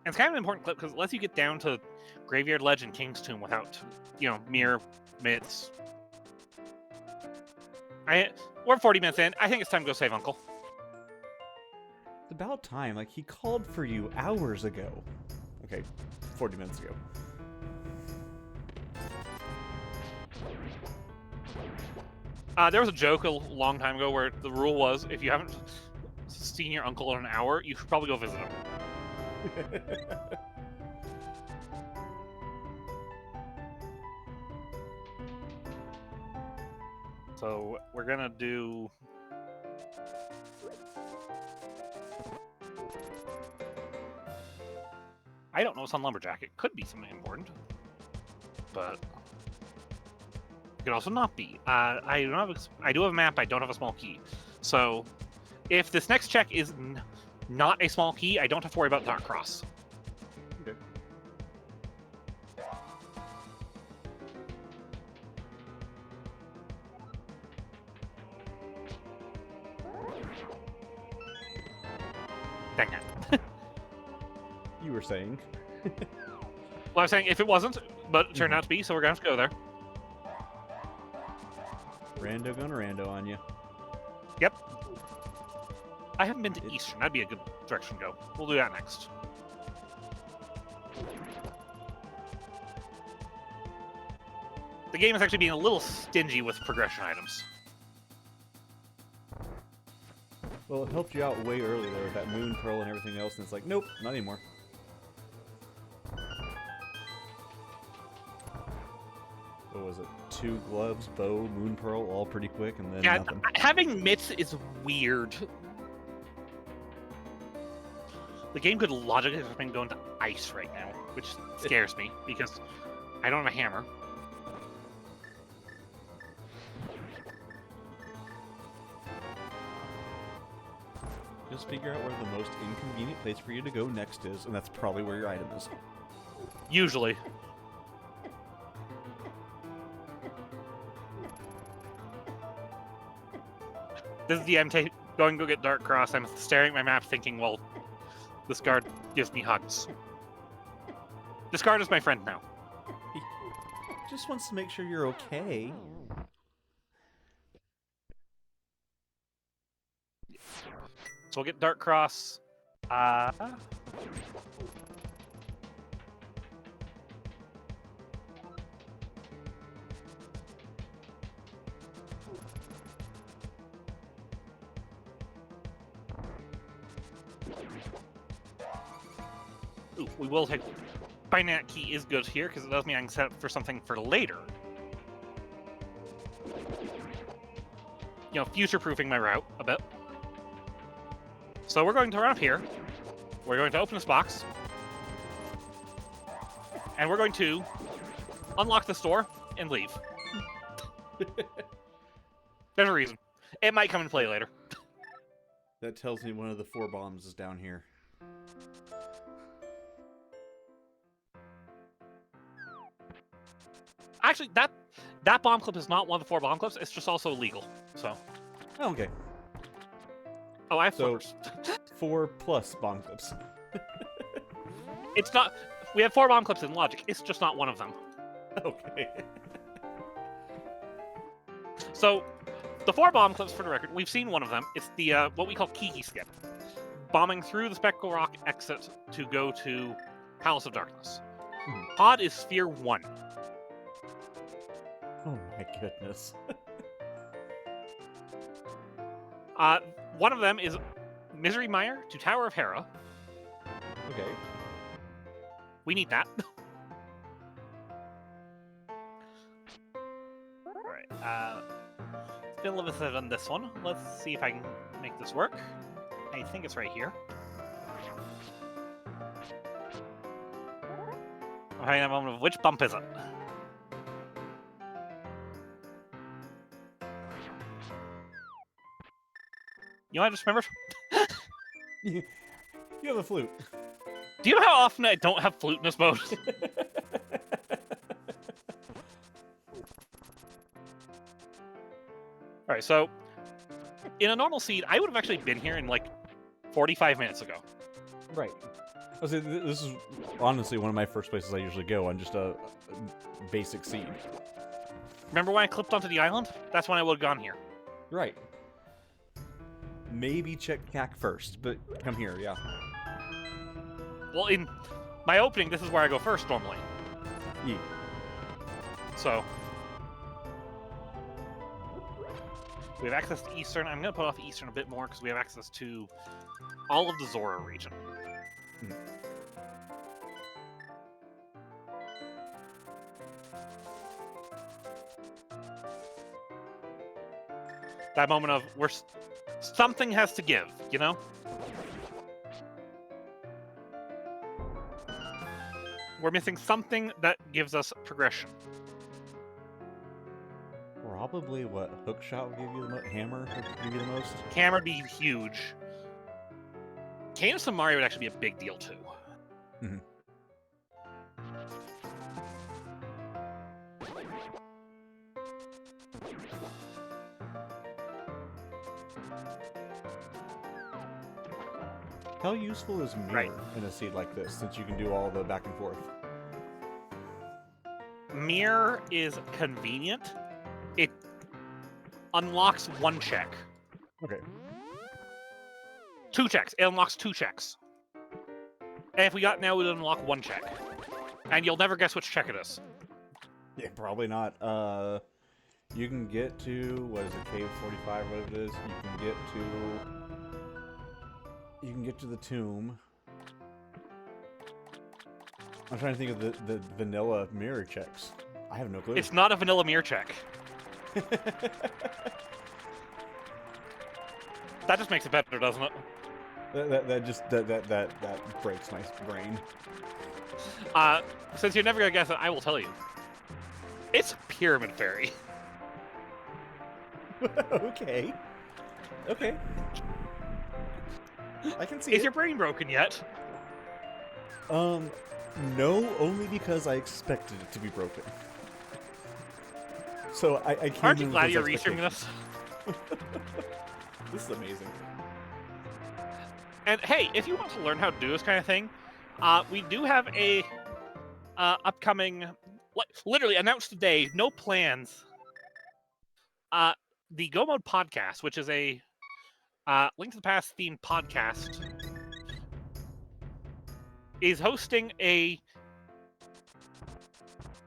And it's kind of an important clip because it lets you get down to Graveyard Ledge and King's Tomb without, mere minutes. We're 40 minutes in. I think it's time to go save Uncle. It's about time. Like, he called for you hours ago. Okay, 40 minutes ago. There was a joke a long time ago where the rule was, if you haven't seen your uncle in an hour, you should probably go visit him. So, we're gonna do... I don't know what's on Lumberjack. It could be something important. But... it could also not be. I do have a map, I don't have a small key. So, if this next check is not a small key, I don't have to worry about Dark Cross. Okay. Dang it. You were saying. Well, I was saying if it wasn't, but it turned out to be, so we're gonna have to go there. Rando gonna rando on you. Yep. I haven't been to Eastern. That'd be a good direction to go. We'll do that next. The game is actually being a little stingy with progression items. Well, it helped you out way early there with that moon pearl and everything else, and it's like, nope, not anymore. What was it? 2 gloves, bow, moon pearl, all pretty quick, and then Yeah, nothing. having mitts is weird. The game could logically have been going to ice right now, which scares me because I don't have a hammer. Just figure out where the most inconvenient place for you to go next is, and that's probably where your item is. Usually. This is the I'm going to go get Dark Cross. I'm staring at my map thinking, well, this guard gives me hugs. This guard is my friend now. He just wants to make sure you're okay. So we'll get Dark Cross. Ooh, we will take... Finding that key is good here, because it does mean I can set up for something for later. You know, future-proofing my route a bit. So we're going to run up here. We're going to open this box. And we're going to unlock this door and leave. There's a reason. It might come into play later. That tells me one of the 4 bombs is down here. Actually, that bomb clip is not one of the 4 bomb clips. It's just also illegal. So. Oh, okay. Oh, I have So- flippers. 4 plus bomb clips. It's not. We have 4 bomb clips in logic. It's just not one of them. Okay. So, the 4 bomb clips, for the record, we've seen one of them. It's the what we call Kiki skip, bombing through the Spectral Rock exit to go to Palace of Darkness. Pod is Sphere 1. Oh my goodness. One of them is Misery Mire to Tower of Hera. Okay. We need that. Alright, still limited on this one. Let's see if I can make this work. I think it's right here. I'm having a moment of which bump is it? You know what I just remembered? You have a flute. Do you know how often I don't have flute in this mode? Alright, so in a normal seed, I would have actually been here in like 45 minutes ago. Right. This is honestly one of my first places I usually go on just a basic seed. Remember when I clipped onto the island? That's when I would have gone here. Right. Maybe check CAC first, but come here, yeah. Well, in my opening, this is where I go first normally. Yeah. So we have access to Eastern. I'm going to put off Eastern a bit more because we have access to all of the Zora region. That moment of something has to give, you know? We're missing something that gives us progression. Probably what hookshot will give you the most. Hammer will give you the most. Hammer be huge. Cadence of Mario would actually be a big deal too. Mhm. How useful is mirror Right. in a seed like this, since you can do all the back and forth? Mirror is convenient. It unlocks one check. Okay. 2 checks. It unlocks 2 checks. And if we got now, it would unlock 1 check. And you'll never guess which check it is. Yeah, probably not. You can get to, what is it, Cave 45, what it is? You can get to the tomb. I'm trying to think of the vanilla mirror checks. I have no clue. It's not a vanilla mirror check. That just makes it better, doesn't it? that breaks my brain. Since you're never gonna guess it, I will tell you. It's Pyramid Fairy. Okay. Okay. I can see Is it. your brain broken yet? No, only because I expected it to be broken. So I came Aren't you in with glad those you're researching expectations. this? This is amazing. And hey, if you want to learn how to do this kind of thing, we do have a upcoming, literally announced today, no plans. The Go Mode podcast, which is a Link to the Past themed podcast, is hosting a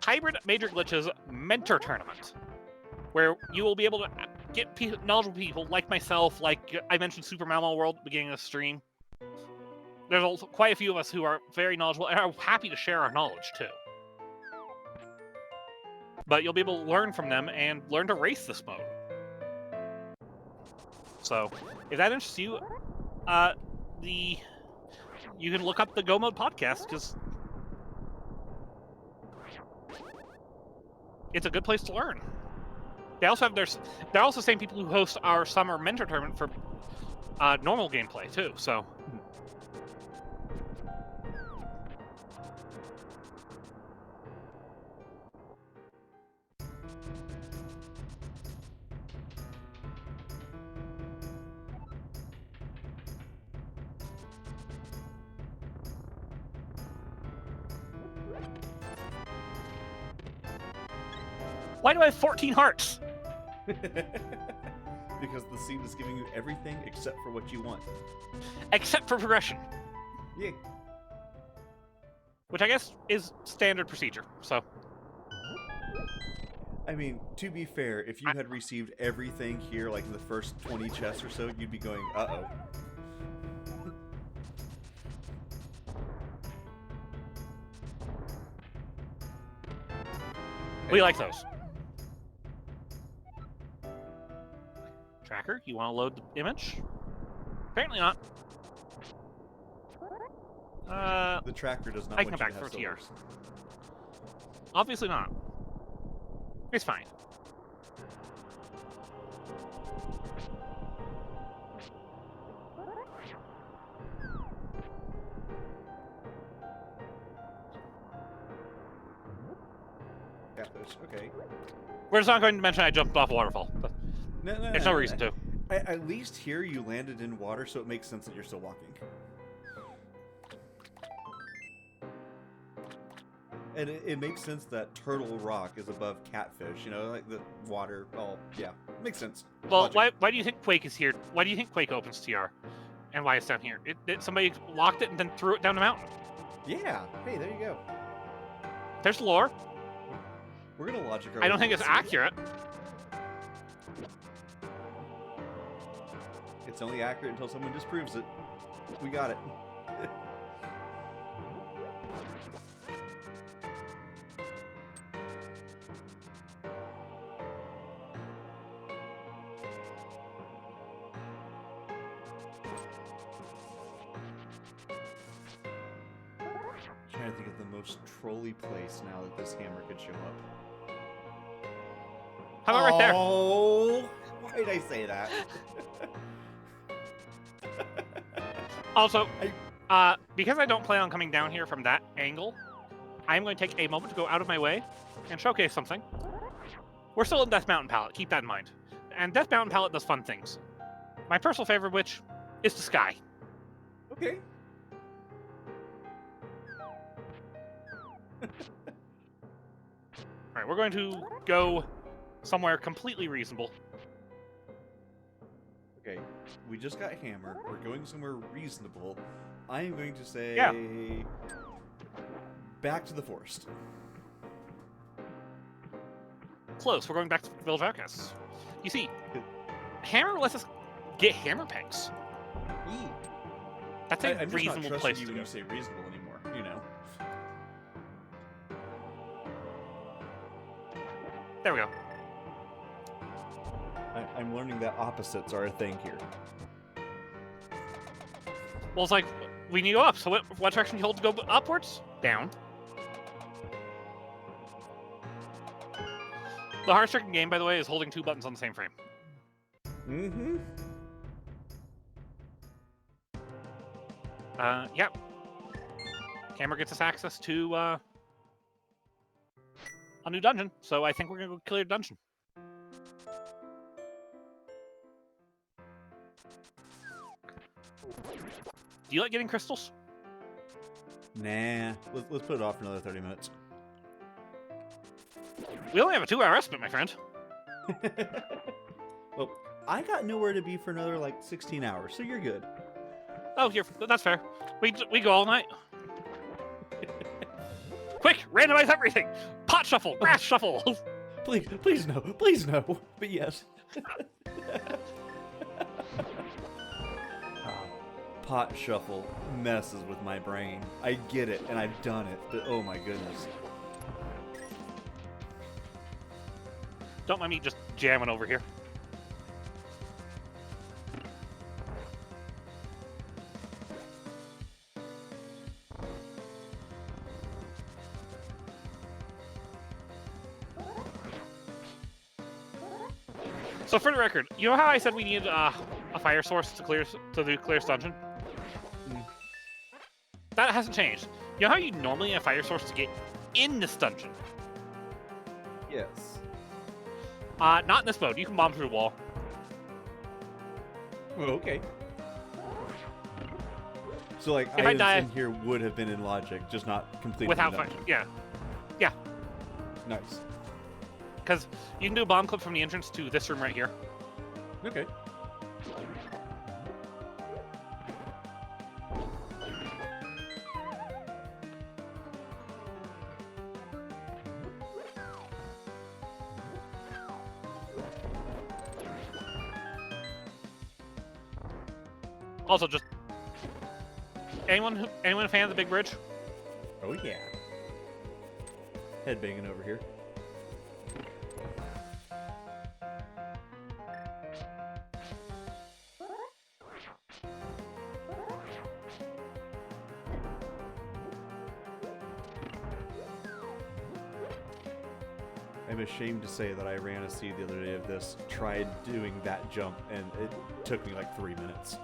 hybrid Major Glitches mentor tournament, where you will be able to get knowledgeable people like myself, like I mentioned Super Mario World at the beginning of the stream. There's also quite a few of us who are very knowledgeable and are happy to share our knowledge too. But you'll be able to learn from them and learn to race this mode. So, if that interests you, you can look up the Go Mode podcast, because it's a good place to learn. They also have they're also the same people who host our summer mentor tournament for normal gameplay too. So. Why do I have 14 hearts? Because the seed is giving you everything except for what you want. Except for progression. Yeah. Which I guess is standard procedure, so. I mean, to be fair, if you had received everything here, like in the first 20 chests or so, you'd be going, uh-oh. We like those. Tracker, you want to load the image? Apparently not. The tracker does not I can want come you back to for have TR. silvers. Obviously not. It's fine. Catfish, okay. We're just not going to mention I jumped off a waterfall. There's no reason to. At least here you landed in water, so it makes sense that you're still walking. And it makes sense that Turtle Rock is above Catfish, you know, like the water, yeah, makes sense. Well, Logic. why do you think Quake is here? Why do you think Quake opens TR? And why it's down here? Somebody locked it and then threw it down the mountain. Yeah, hey, there you go. There's lore. We're gonna logic our I don't way think it's through this. accurate. It's only accurate until someone disproves it. We got it. Trying to think of the most trolly place now that this hammer could show up. How about right there? Oh, why did I say that? Also, because I don't plan on coming down here from that angle, I'm going to take a moment to go out of my way and showcase something. We're still in Death Mountain Palette, keep that in mind. And Death Mountain Palette does fun things. My personal favorite of which is the sky. Okay. Alright, we're going to go somewhere completely reasonable. Okay, we just got hammered. We're going somewhere reasonable. I am going to say... Yeah. Back to the forest. Close, we're going back to the Village of Outcasts. You see, Hammer lets us get hammer pegs. That's a I'm just reasonable not place trusting you to when go. you say reasonable anymore, you know. There we go. I'm learning that opposites are a thing here. Well, it's like, we need to go up, so what direction do you hold to go upwards? Down. The hard-stricken game, by the way, is holding 2 buttons on the same frame. Mm-hmm. Yep. Camera gets us access to, a new dungeon, so I think we're gonna go clear the dungeon. Do you like getting crystals? Nah, let's put it off for another 30 minutes. We only have a 2-hour estimate, my friend. Well, I got nowhere to be for another, like, 16 hours, so you're good. Oh, that's fair. We go all night. Quick, randomize everything. Pot shuffle, grass shuffle. Please no, but yes. Pot shuffle messes with my brain. I get it, and I've done it, but oh my goodness. Don't mind me just jamming over here. So for the record, you know how I said we needed a fire source to do clear this dungeon? That hasn't changed. You know how you normally need a fire source to get in this dungeon? Yes. Not in this mode. You can bomb through the wall. Oh, okay. So, like, If I items die- in here would have been in logic, just not completely Without in fire. dungeon. Yeah. Yeah. Nice. Because you can do a bomb clip from the entrance to this room right here. Okay. Also, just anyone a fan of the big bridge? Oh, yeah. Headbanging over here. I'm ashamed to say that I ran a seed the other day of this, tried doing that jump, and it took me like 3 minutes.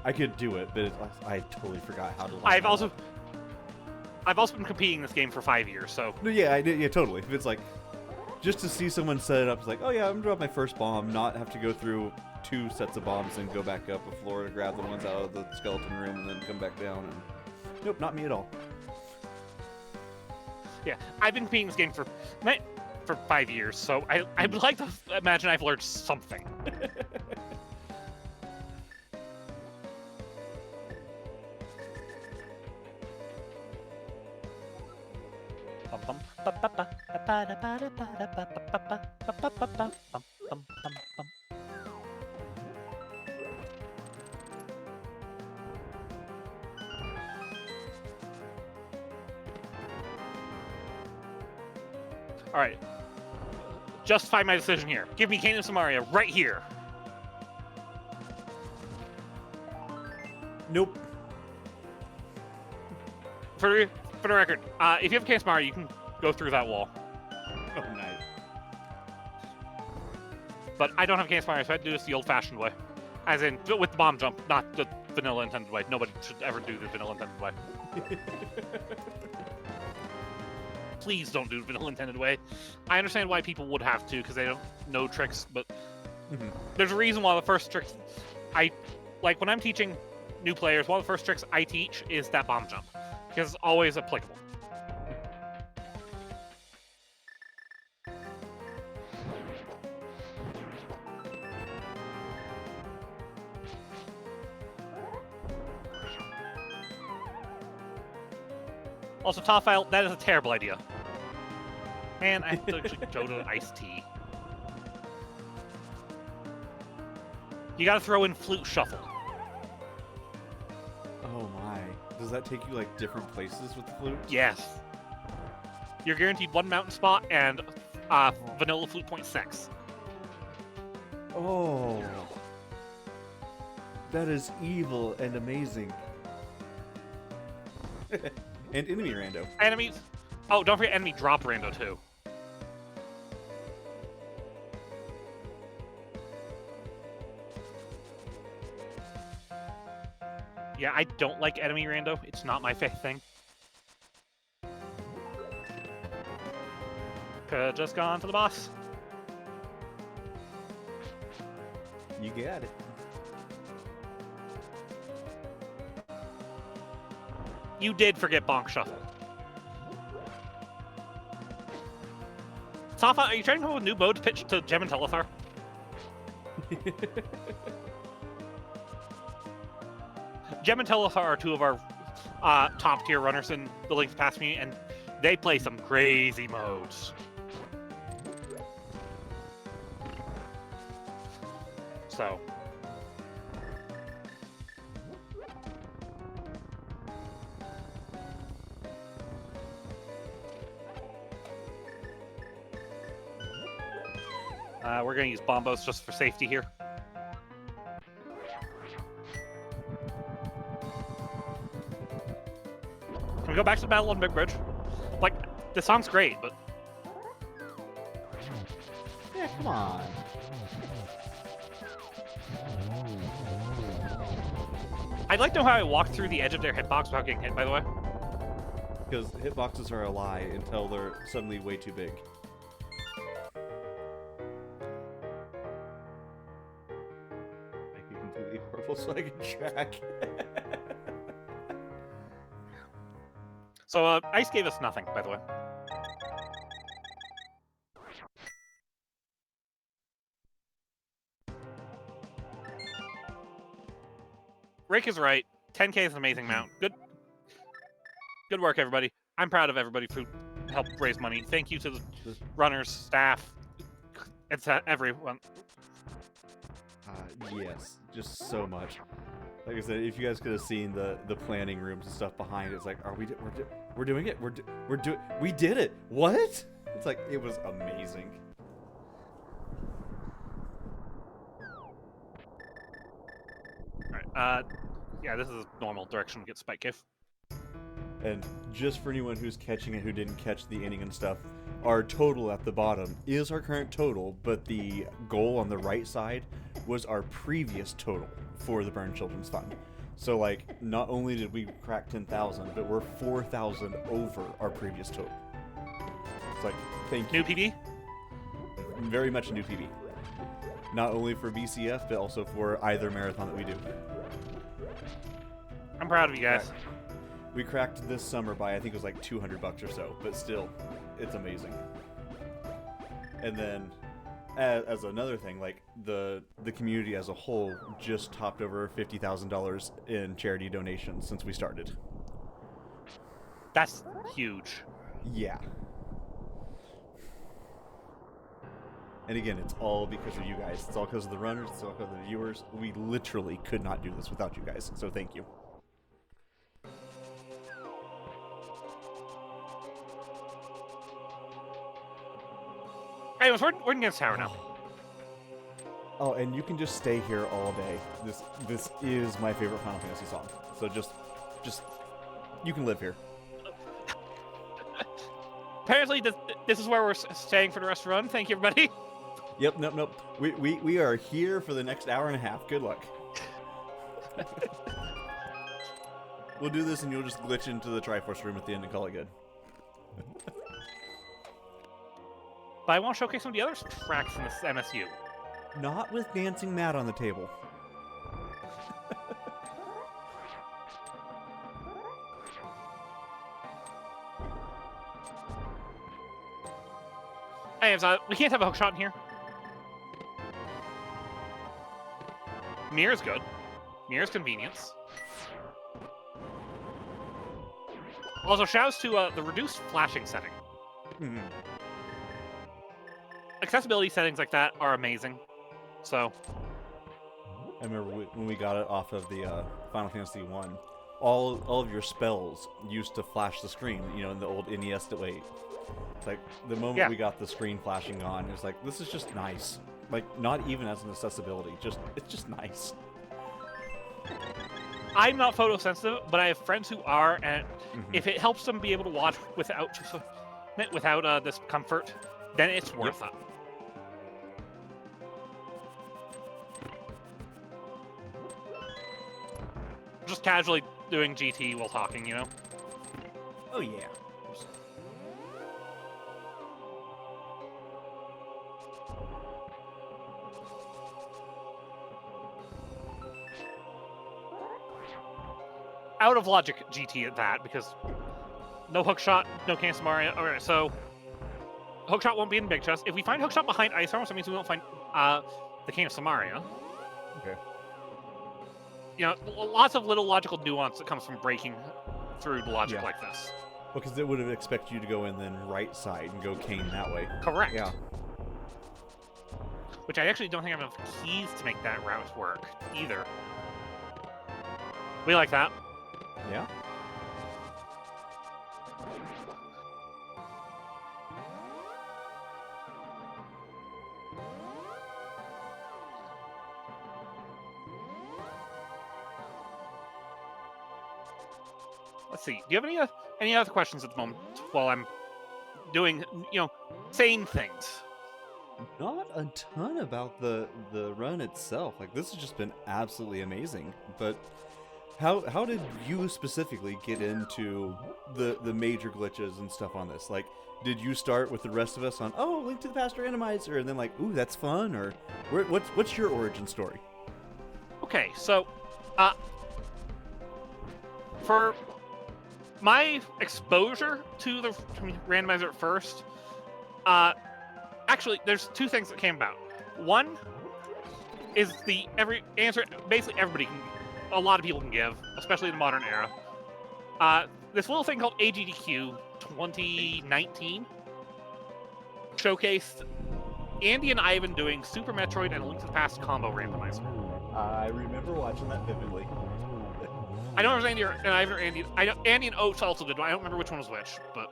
I could do it, but I totally forgot how to. I've also been competing this game for 5 years, so No, yeah, I did. Yeah, totally. If it's like just to see someone set it up, it's like, oh yeah, I'm gonna drop my first bomb, not have to go through 2 sets of bombs and go back up a floor to grab the ones out of the skeleton room and then come back down. And nope, not me at all. yeah, I've been competing this game for 5 years, so I would like to imagine I've learned something. All right. Justify my decision here. Give me Kingdom Samaria right here. Nope. For the record, if you have Kingdom Samaria, you can go through that wall. Oh, nice. But I don't have Kingdom Samaria, so I have to do this the old-fashioned way. As in, with the bomb jump, not the vanilla intended way. Nobody should ever do the vanilla intended way. Please don't do the vanilla intended way. I understand why people would have to because they don't know tricks, but there's a reason why the first tricks like when I'm teaching new players, one of the first tricks I teach is that bomb jump because it's always applicable. Also, top file, that is a terrible idea. Man, I have to actually go to iced tea. You gotta throw in flute shuffle. Oh my. Does that take you like different places with the flute? Yes. You're guaranteed one mountain spot and vanilla flute point 6. Oh. That is evil and amazing. And enemy rando. Enemies. Oh, don't forget enemy drop rando too. Yeah, I don't like enemy rando. It's not my favorite thing. Could've just gone to the boss. You got it. You did forget bonk shuffle. Safa, are you trying to come up with a new mode to pitch to Gem and Telethar? Gem and Telethar are two of our top tier runners in the Link's Past community, and they play some crazy modes. So. We're going to use bombos just for safety here. Can we go back to the battle on Big Bridge? Like, this song's great, but... Yeah, come on. I'd like to know how I walked through the edge of their hitbox without getting hit, by the way. Because hitboxes are a lie until they're suddenly way too big. Make it completely horrible so I can track. So, Ice gave us nothing, by the way. Rick is right. 10k is an amazing amount. Good work, everybody. I'm proud of everybody who helped raise money. Thank you to the runners, staff, everyone. Yes, just so much. Like I said, if you guys could have seen the planning rooms and stuff behind it, it's like, we're doing it. We did it. What? It's like, it was amazing. Alright, yeah, this is normal direction to get Spike Cave. And just for anyone who's catching it who didn't catch the ending and stuff, our total at the bottom is our current total, but the goal on the right side was our previous total for the Burn Children's Fund. So, like, not only did we crack 10,000, but we're 4,000 over our previous total. It's like, thank you. New PB? Very much a new PB. Not only for BCF, but also for either marathon that we do. I'm proud of you guys. We cracked this summer by, I think it was like $200 or so, but still, it's amazing. And then, as another thing, like, the community as a whole just topped over $50,000 in charity donations since we started. That's huge. Yeah. And again, it's all because of you guys. It's all because of the runners. It's all because of the viewers. We literally could not do this without you guys, so thank you. Anyways, we're in this tower now. Oh, and you can just stay here all day. This is my favorite Final Fantasy song. So just you can live here. Apparently, this is where we're staying for the rest of the run. Thank you, everybody. Yep, nope. We are here for the next hour and a half. Good luck. We'll do this, and you'll just glitch into the Triforce room at the end and call it good. But I want to showcase some of the other tracks in this MSU. Not with Dancing Matt on the table. Hey, we can't have a hook shot in here. Mirror's good. Mirror's convenience. Also, shouts to the reduced flashing setting. Mm-hmm. Accessibility settings like that are amazing. So, I remember when we got it off of the Final Fantasy 1, all of your spells used to flash the screen, you know, in the old NES way. It's like, the moment we got the screen flashing on, it was like, this is just nice. Like, not even as an accessibility, it's just nice. I'm not photosensitive, but I have friends who are, and if it helps them be able to watch without discomfort, then it's worth it. Just casually doing GT while talking, you know? Oh, yeah. Out of logic GT at that, because no hookshot, no cancel Mario. Alright, so hookshot won't be in Big Chest. If we find hookshot behind Ice Armor, that means we won't find the King of Samaria. Okay. You know, lots of little logical nuance that comes from breaking through the logic like this. Because it would have expected you to go in then right side and go Kane that way. Correct. Yeah. Which I actually don't think I have enough keys to make that route work, either. We like that. Yeah. Let's see. Do you have any other questions at the moment while I'm doing, you know, sane things? Not a ton about the run itself. Like, this has just been absolutely amazing. But how did you specifically get into the major glitches and stuff on this? Like, did you start with the rest of us on, oh, Link to the Past Randomizer, and then like, ooh, that's fun? Or what's your origin story? Okay, so for my exposure to the randomizer at first, actually, there's two things that came about. One is the answer basically everybody can, a lot of people can give, especially in the modern era. This little thing called AGDQ 2019 showcased Andy and Ivan doing Super Metroid and Link to the Past combo randomizer. I remember watching that vividly. I know it was Andy and Ivan or Andy. I know Andy and Oates also did one. I don't remember which one was which, but.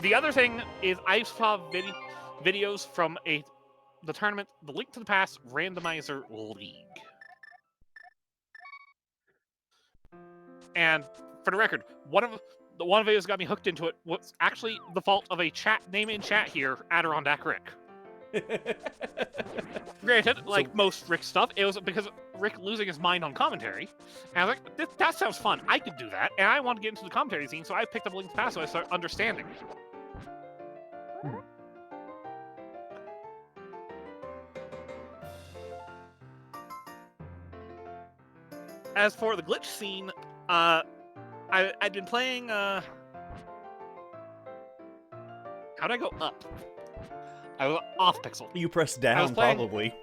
The other thing is I saw videos from the tournament, the Link to the Past Randomizer League. And for the record, one of the videos that got me hooked into it was actually the fault of a name in chat here, Adirondack Rick. Granted, like most Rick stuff, it was because Rick losing his mind on commentary. And I was like, that sounds fun. I could do that. And I want to get into the commentary scene, so I picked up Link to the Past so I started understanding. As for the glitch scene, I'd been playing, how'd I go up? I was off pixel. You pressed down, probably.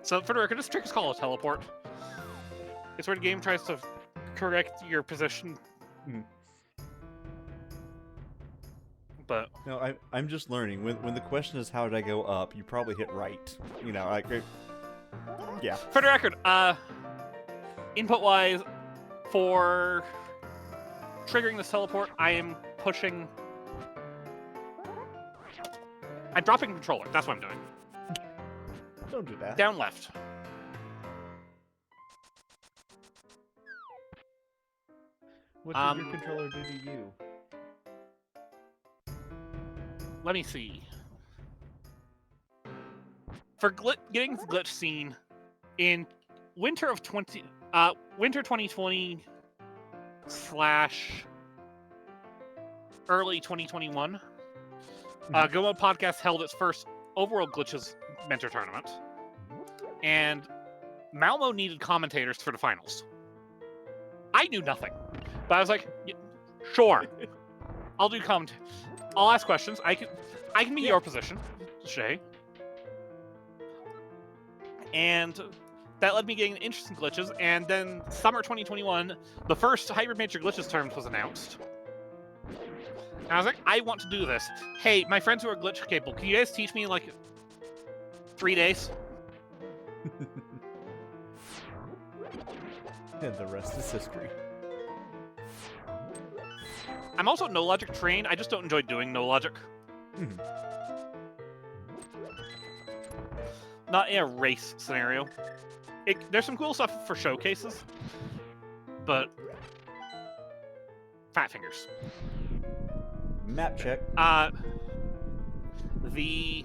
So for the record, this trick is called a teleport. It's where the game tries to correct your position. But no, I'm just learning. When the question is how did I go up, you probably hit right. You know, like yeah. For the record, input-wise, for triggering this teleport, I am pushing. I'm dropping the controller. That's what I'm doing. Don't do that. Down left. What did your controller do to you? Let me see. for getting the glitch seen in winter 2020 / early 2021, Go Mode Podcast held its first Overworld Glitches mentor tournament, and Malmo needed commentators for the finals. I knew nothing, but I was like, sure, I'll do comment. I'll ask questions. I can be your position, Shay. And that led me getting interesting glitches. And then summer 2021, the first Hybrid Major Glitches tournament was announced. And I was like, I want to do this. Hey, my friends who are glitch capable, can you guys teach me in like 3 days? And the rest is history. I'm also no logic trained. I just don't enjoy doing no logic. Not in a race scenario. There's some cool stuff for showcases, but fat fingers. Map check. We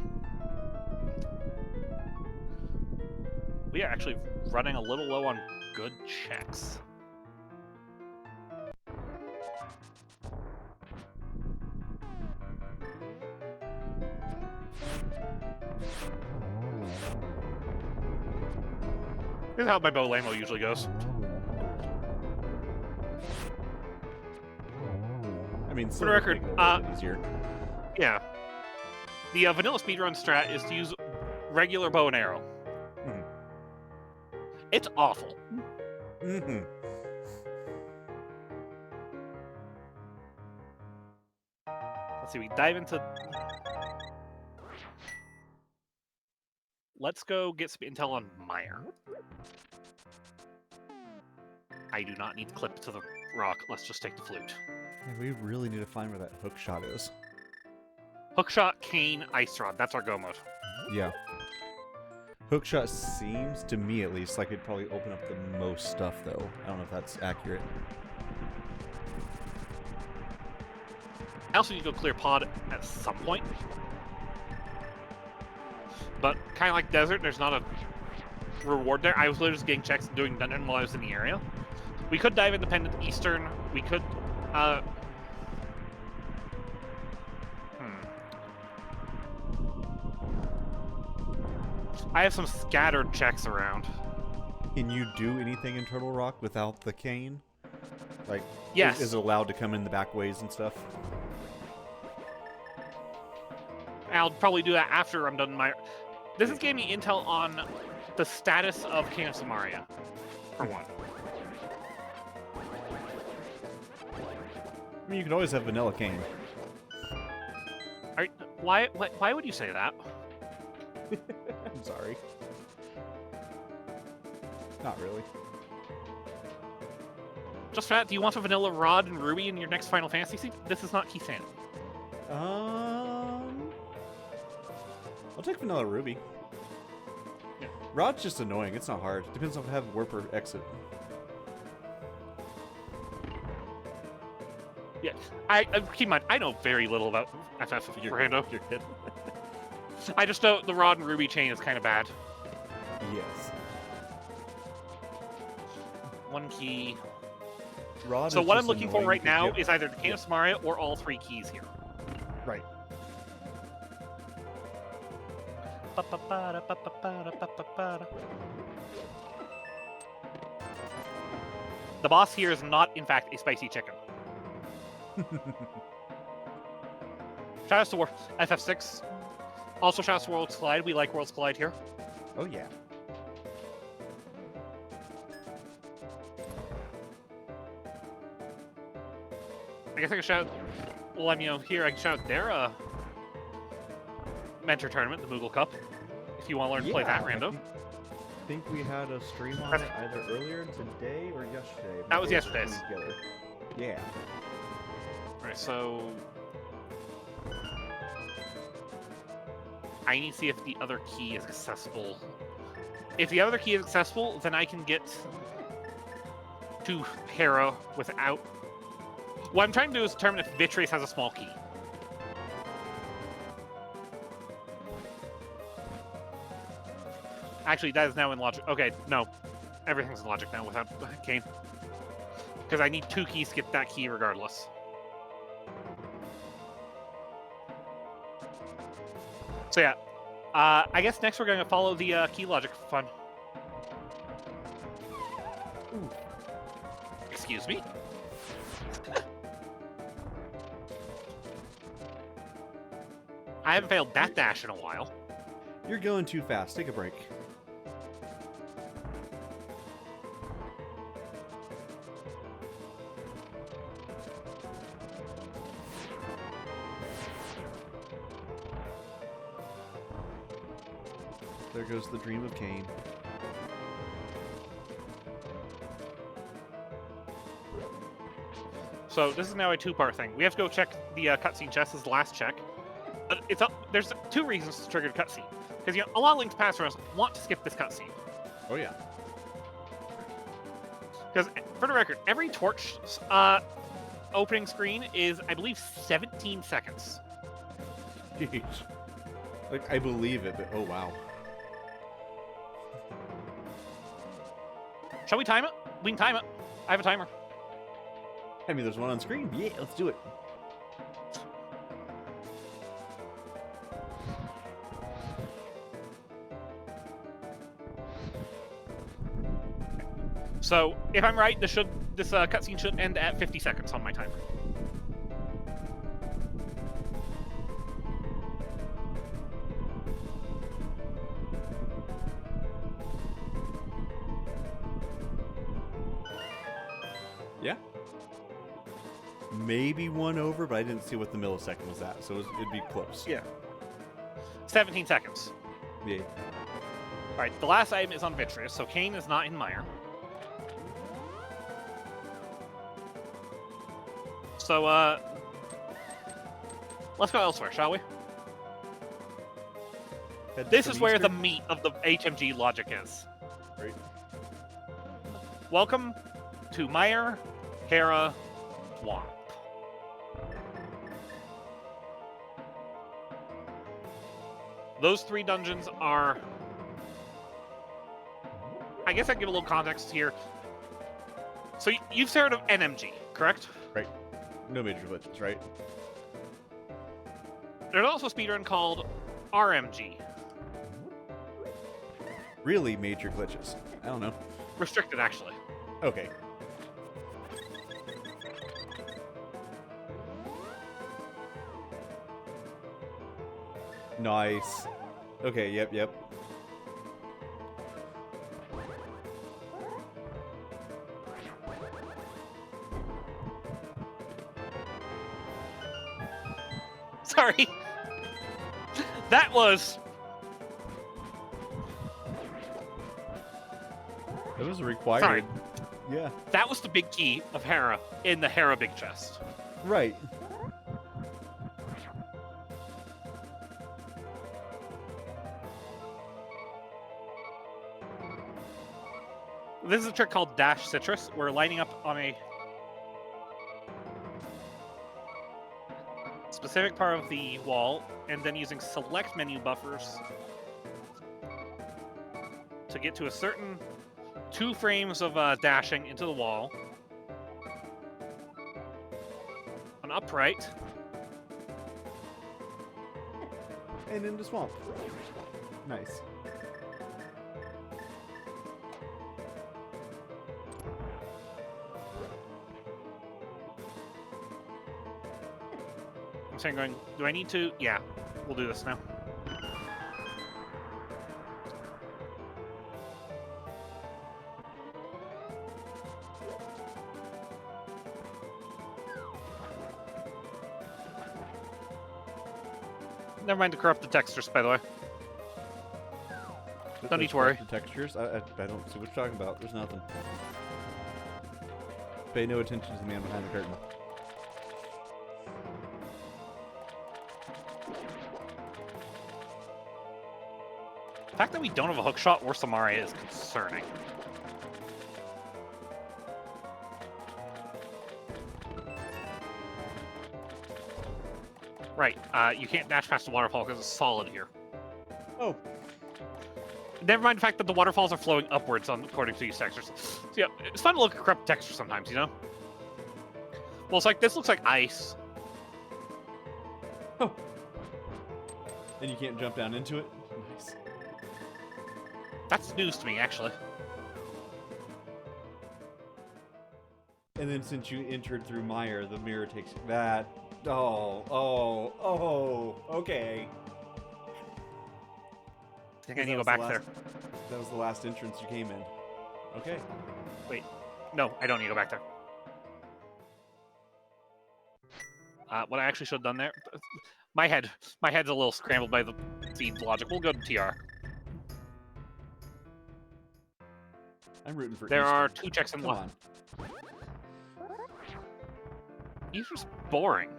are actually running a little low on good checks. This is how my bow lamo usually goes. I mean, for the record, easier. Yeah. The vanilla speedrun strat is to use regular bow and arrow. It's awful. Let's see, we dive into... Let's go get some intel on Meyer. I do not need to clip to the rock. Let's just take the flute. Yeah, we really need to find where that hook shot is. Hookshot, cane, ice rod. That's our go mode. Yeah. Hookshot seems, to me at least, like it'd probably open up the most stuff, though. I don't know if that's accurate. I also need to go clear pod at some point. But kind of like desert, there's not a reward there. I was literally just getting checks and doing dungeon while I was in the area. We could dive independent eastern. We could... I have some scattered checks around. Can you do anything in Turtle Rock without the cane? Like, yes. Is it allowed to come in the back ways and stuff? I'll probably do that after I'm done my... This is giving me intel on the status of King of Samaria, for one. I mean, you could always have vanilla cane. Why would you say that? I'm sorry. Not really. Just for that, do you want a vanilla rod and ruby in your next Final Fantasy? See, this is not Kisan. I'll take vanilla ruby. Yeah. Rod's just annoying. It's not hard. Depends on if I have warp or exit. Yeah, I keep in mind, I know very little about FF for Rando. You're kidding. I just know the rod and ruby chain is kind of bad. Yes. One key. Rod So is what just I'm looking for annoying right now because- is either the King of Samaria or all 3 keys here. Right. The boss here is not, in fact, a spicy chicken. Shout out to FF6. Also, shout out to Worlds Collide. We like Worlds Collide here. Oh, yeah. I guess I can shout. Well, I mean, here I can shout out their mentor tournament, the Moogle Cup. If you want to learn to play that, Rando. I think we had a stream on it either earlier today or yesterday. That was yesterday's. Together. Yeah. Alright, so... I need to see if the other key is accessible. If the other key is accessible, then I can get to Hera without... What I'm trying to do is determine if Vitrace has a small key. Actually, that is now in logic. Okay, no. Everything's in logic now without Kane. Because I need 2 keys to get that key regardless. So yeah. I guess next we're going to follow the key logic fun. Ooh. Excuse me? I haven't failed that dash in a while. You're going too fast. Take a break. There goes the dream of Cain. So this is now a 2-part thing. We have to go check the cutscene chest as the last check. But it's up. There's 2 reasons to trigger the cutscene. Because a lot of Link's past runners want to skip this cutscene. Oh yeah. Because for the record, every torch opening screen is, I believe, 17 seconds. Jeez. Like, I believe it, but oh wow. Shall we time it? We can time it. I have a timer. I mean, there's one on screen. Yeah, let's do it. So, if I'm right, this cutscene should end at 50 seconds on my timer. Yeah. Maybe 1 over, but I didn't see what the millisecond was at, so it'd be close. Yeah. 17 seconds. Yeah. Alright, the last item is on Vitreous, so Cain is not in Mire. So, let's go elsewhere, shall we? This is where the meat of the HMG logic is. Right. Welcome to Mire, Hera, Womp. Those 3 dungeons are... I guess I'd give a little context here. So you've heard of NMG, correct? Right. No major glitches, right? There's also a speedrun called RMG. Really major glitches. I don't know. Restricted, actually. Okay. Nice. Okay, yep. Sorry. That was... That was required. Sorry. Yeah. That was the big key of Hera in the Hera big chest. Right. This is a trick called Dash Citrus. We're lining up on a specific part of the wall, and then using select menu buffers to get to a certain 2 frames of dashing into the wall. An upright. And into swamp. Nice. I'm saying going, do I need to? Yeah, we'll do this now. Never mind to corrupt the textures, by the way. Don't need to worry. The textures? I don't see what you're talking about. There's nothing. Pay no attention to the man behind the curtain. The fact that we don't have a hook shot or Samaria is concerning. Right, you can't dash past the waterfall because it's solid here. Oh. never mind the fact that the waterfalls are flowing upwards according to these textures. So yeah, it's fun to look at corrupt textures sometimes, you know? Well, it's like, this looks like ice. Oh. And you can't jump down into it? Nice. That's news to me, actually. And then since you entered through Mire, the mirror takes that. Okay. I think I need to go back there. That was the last entrance you came in. Okay. Wait. No, I don't need to go back there. What I actually should have done there... My head's a little scrambled by the feed logic. We'll go to TR. I'm rooting for There Easter. are 2 checks in Come one. on. Easter's boring.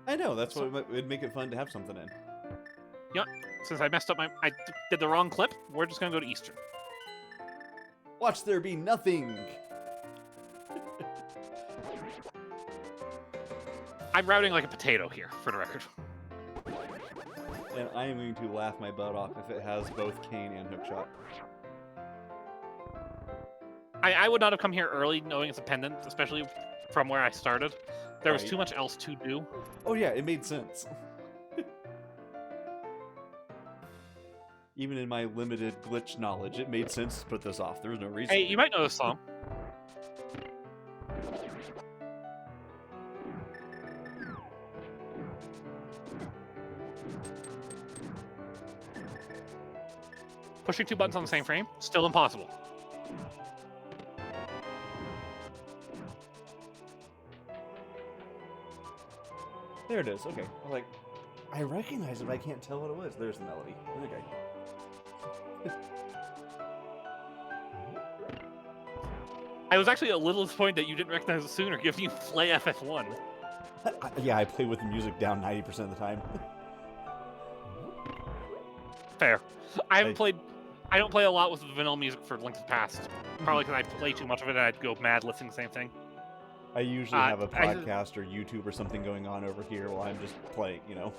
I know, that's what would make it fun to have something in. Yeah, since I messed up I did the wrong clip, we're just gonna go to Easter. Watch there be nothing! I'm routing like a potato here, for the record. And I am going to laugh my butt off if it has both cane and hookshot. I would not have come here early knowing it's a pendant, especially from where I started. There was Right. too much else to do. Oh yeah, it made sense. Even in my limited glitch knowledge, it made sense to put this off. There was no reason. Hey, you might know this song. Pushing 2 buttons on the same frame, still impossible. There it is. Okay. I'm like, I recognize it, but I can't tell what it was. There's the melody. Okay. I was actually a little disappointed that you didn't recognize it sooner, given you play FF1. Yeah, I play with the music down 90% of the time. Fair. I don't play a lot with vanilla music for Link to the Past. Probably because I play too much of it and I'd go mad listening to the same thing. I usually have a podcast or YouTube or something going on over here while I'm just playing, you know.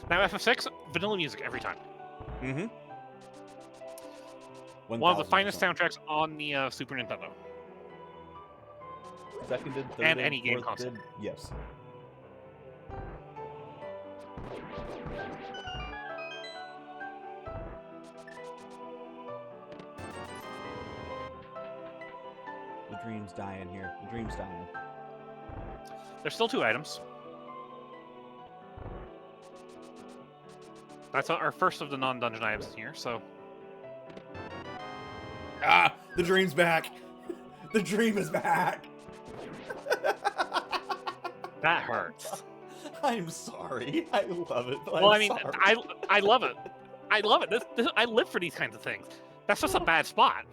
Now FF6, vanilla music every time. Mm-hmm. One of the finest soundtracks on the Super Nintendo. Seconded, third, and any game fourth, console. Yes. The dream's dying here. The dream's dying. There's still 2 items. That's our first of the non-dungeon items here, so... Ah! The dream's back! The dream is back! That hurts. I'm sorry. I love it. Well, I mean, sorry. I love it. I love it. I live for these kinds of things. That's just a bad spot.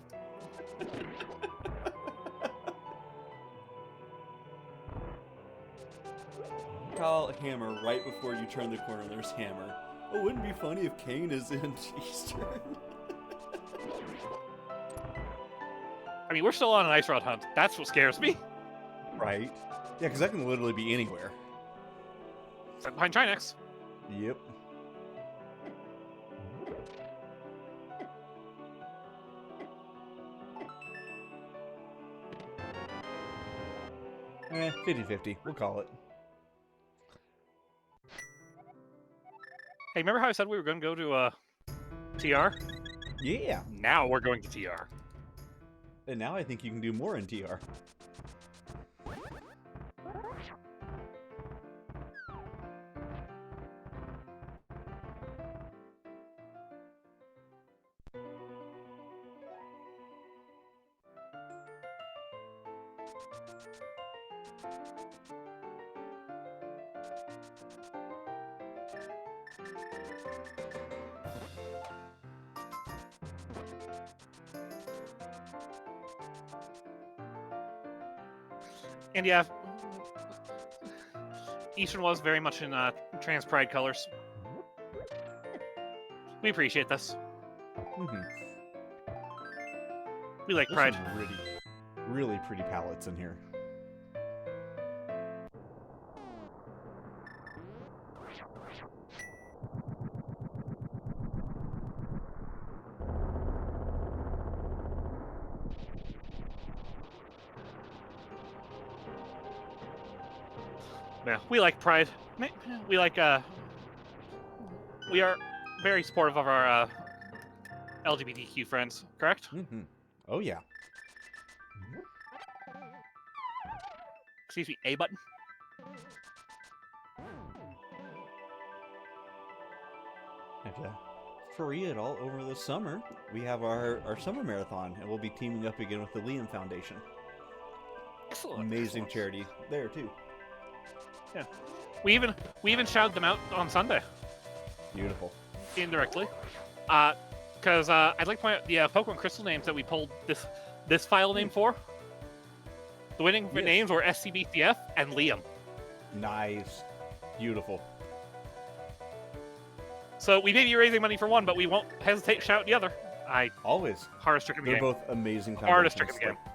Call Hammer right before you turn the corner. There's Hammer. Oh, wouldn't it be funny if Kane is in Eastern? I mean, we're still on an ice rod hunt. That's what scares me. Right. Yeah, because that can literally be anywhere. Except behind Trinex. Yep. Eh, 50-50. We'll call it. Hey, remember how I said we were going to go to TR? Yeah. Now we're going to TR. And now I think you can do more in TR. And yeah, Eastern was very much in trans pride colors. We appreciate this. Mm-hmm. We like There's pride. some really pretty palettes in here. Yeah, we like Pride. We like, we are very supportive of our LGBTQ friends, correct? Mm-hmm. Oh, yeah. Excuse me, A button? And free it all over the summer. We have our summer marathon, and we'll be teaming up again with the Liam Foundation. Excellent. Amazing excellent. charity there, too. Yeah. We even shouted them out on Sunday. Beautiful. Indirectly. Because I'd like to point out the Pokemon Crystal names that we pulled this file name for. The winning names were SCBCF and Liam. Nice. Beautiful. So we may be raising money for one, but we won't hesitate to shout out the other. Always. Hardest trick in the They're game. both amazing Hardest combinations. trick in the game.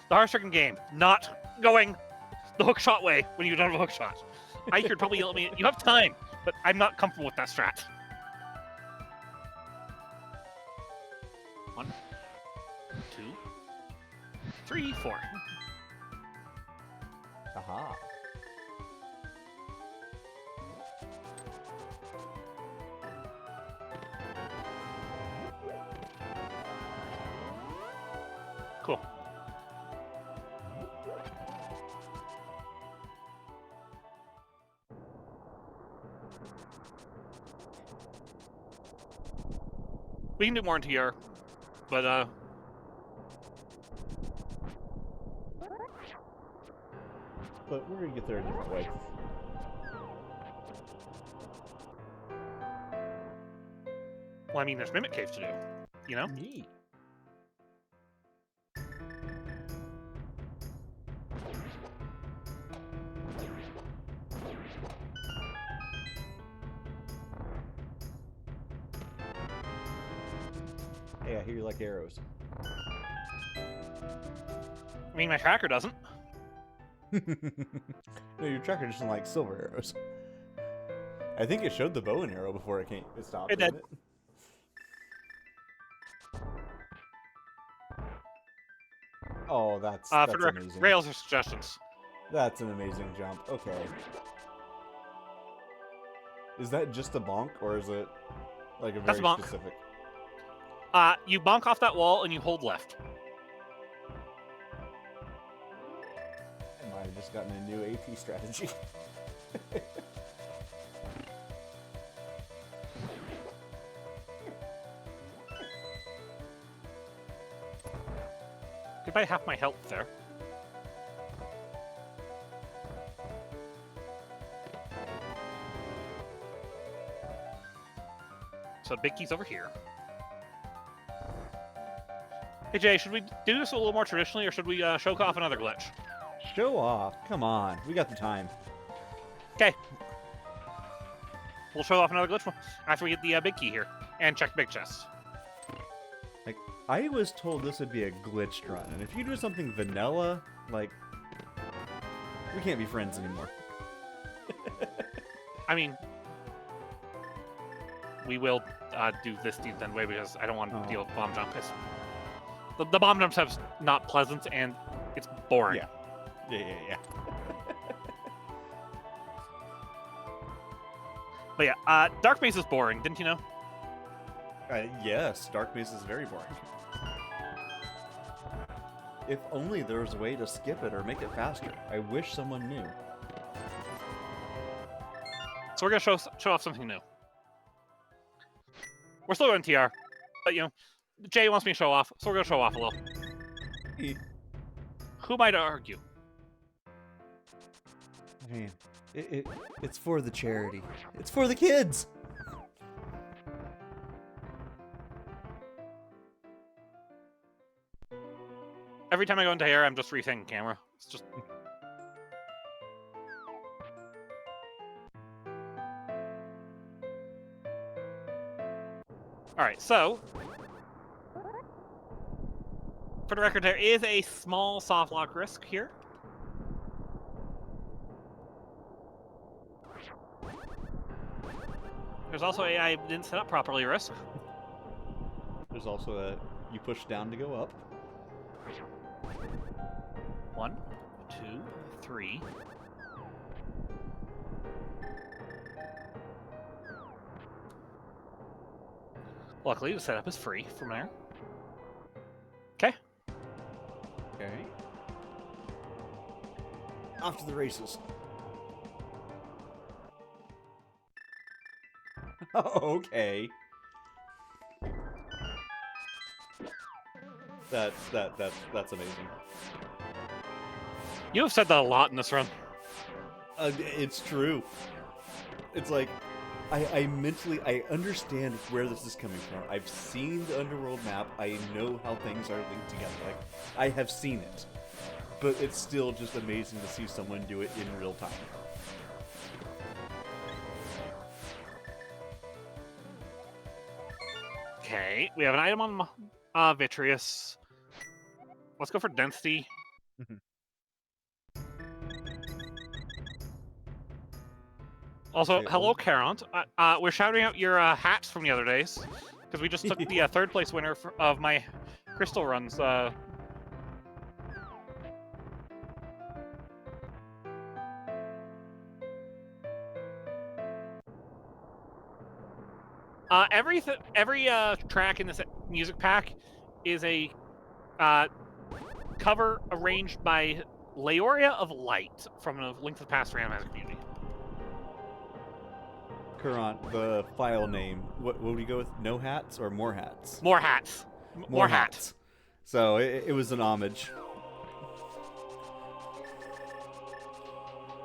The hardest trick in the game. Not going the hook shot way when you don't have a hook shot. I could probably yell at me, you have time, but I'm not comfortable with that strat. 1, 2, 3, 4. Aha. Cool. We can do more in TR, but But we're gonna get there a different way. well, I mean, there's Mimic Cave to do, you know? Neat. Hey, I hear you like arrows. I mean, my tracker doesn't. No, your tracker doesn't like silver arrows. I think it showed the bow and arrow before it came. It stopped. It did. didn't it? Oh, that's For the record, amazing. rails are suggestions. That's an amazing jump. Okay. Is that just a bonk, or is it like a That's very a bonk. specific? You bonk off that wall and you hold left. I might have just gotten a new AP strategy. Goodbye, half my health there. So big key's over here. Hey Jay, should we do this a little more traditionally, or should we show off another glitch? Show off. Come on. We got the time. Okay. We'll show off another glitch after we get the big key here and check big chest. Like, I was told this would be a glitched run, and if you do something vanilla, like, we can't be friends anymore. I mean, we will do this then way because I don't want to deal with bomb jump. The bomb jumps have not pleasant and it's boring. Yeah. But yeah, Dark Maze is boring, didn't you know? Yes, Dark Maze is very boring. If only there was a way to skip it or make it faster. I wish someone knew. So we're gonna show off something new. We're still going TR, but you know, Jay wants me to show off, so we're gonna show off a little. Who might argue? I mean, it's for the charity. It's for the kids. Every time I go into air, I'm just rethinking camera. It's just. Alright, so. For the record, there is a small soft lock risk here. There's also a I didn't set up properly risk. There's also a you push down to go up. 2, 3. Luckily, the setup is free from there. Okay. Okay. Off to the races. Oh, okay. That's amazing. You have said that a lot in this run. It's true. It's like I mentally understand where this is coming from. I've seen the underworld map. I know how things are linked together. Like I have seen it, but it's still just amazing to see someone do it in real time. Okay, we have an item on Vitreous. Let's go for density. Also, Okay, hello, Caront. We're shouting out your hats from the other days because we just took the third place winner of my crystal runs. Every track in this music pack is a cover arranged by Leoria of Light from a Link to the Past Randomizer community. Current, the file name. What would we go with? No hats or more hats? More hats. More hats. So it was an homage.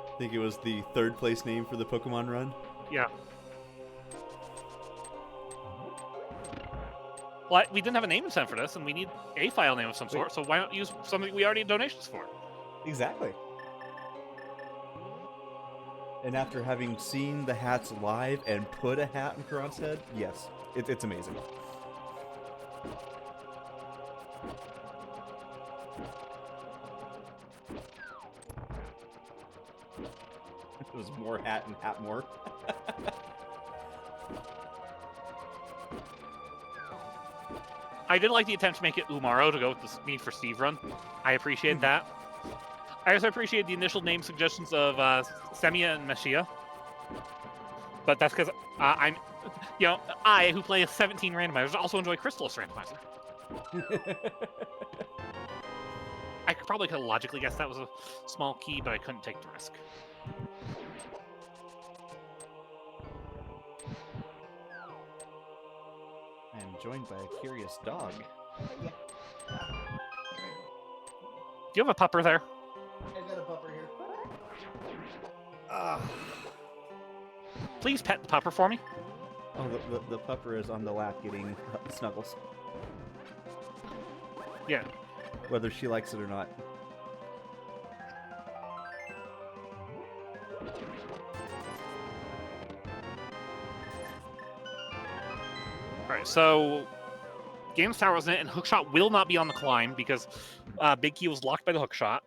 I think it was the third place name for the Pokemon run. Yeah. Well, we didn't have a name incentive for this, and we need a file name of some sort, so why not use something we already had donations for? Exactly. And after having seen the hats live and put a hat in Karan's head, yes, it's amazing. It was more hat and hat more. I did like the attempt to make it Umaro to go with the Need for Steve run. I appreciate that. I also appreciate the initial name suggestions of Semia and Meshia. But that's because I'm, I, who play a 17 randomizers, also enjoy Crystallis randomizer. I probably could have logically guessed that was a small key, but I couldn't take the risk. I'm joined by a curious dog. Do you have a pupper there? I got a pupper here. Please pet the pupper for me. Oh, the pupper is on the lap getting snuggles. Yeah. Whether she likes it or not. Alright, so Games Tower wasn't it, and Hookshot will not be on the climb because Big Key was locked by the Hookshot.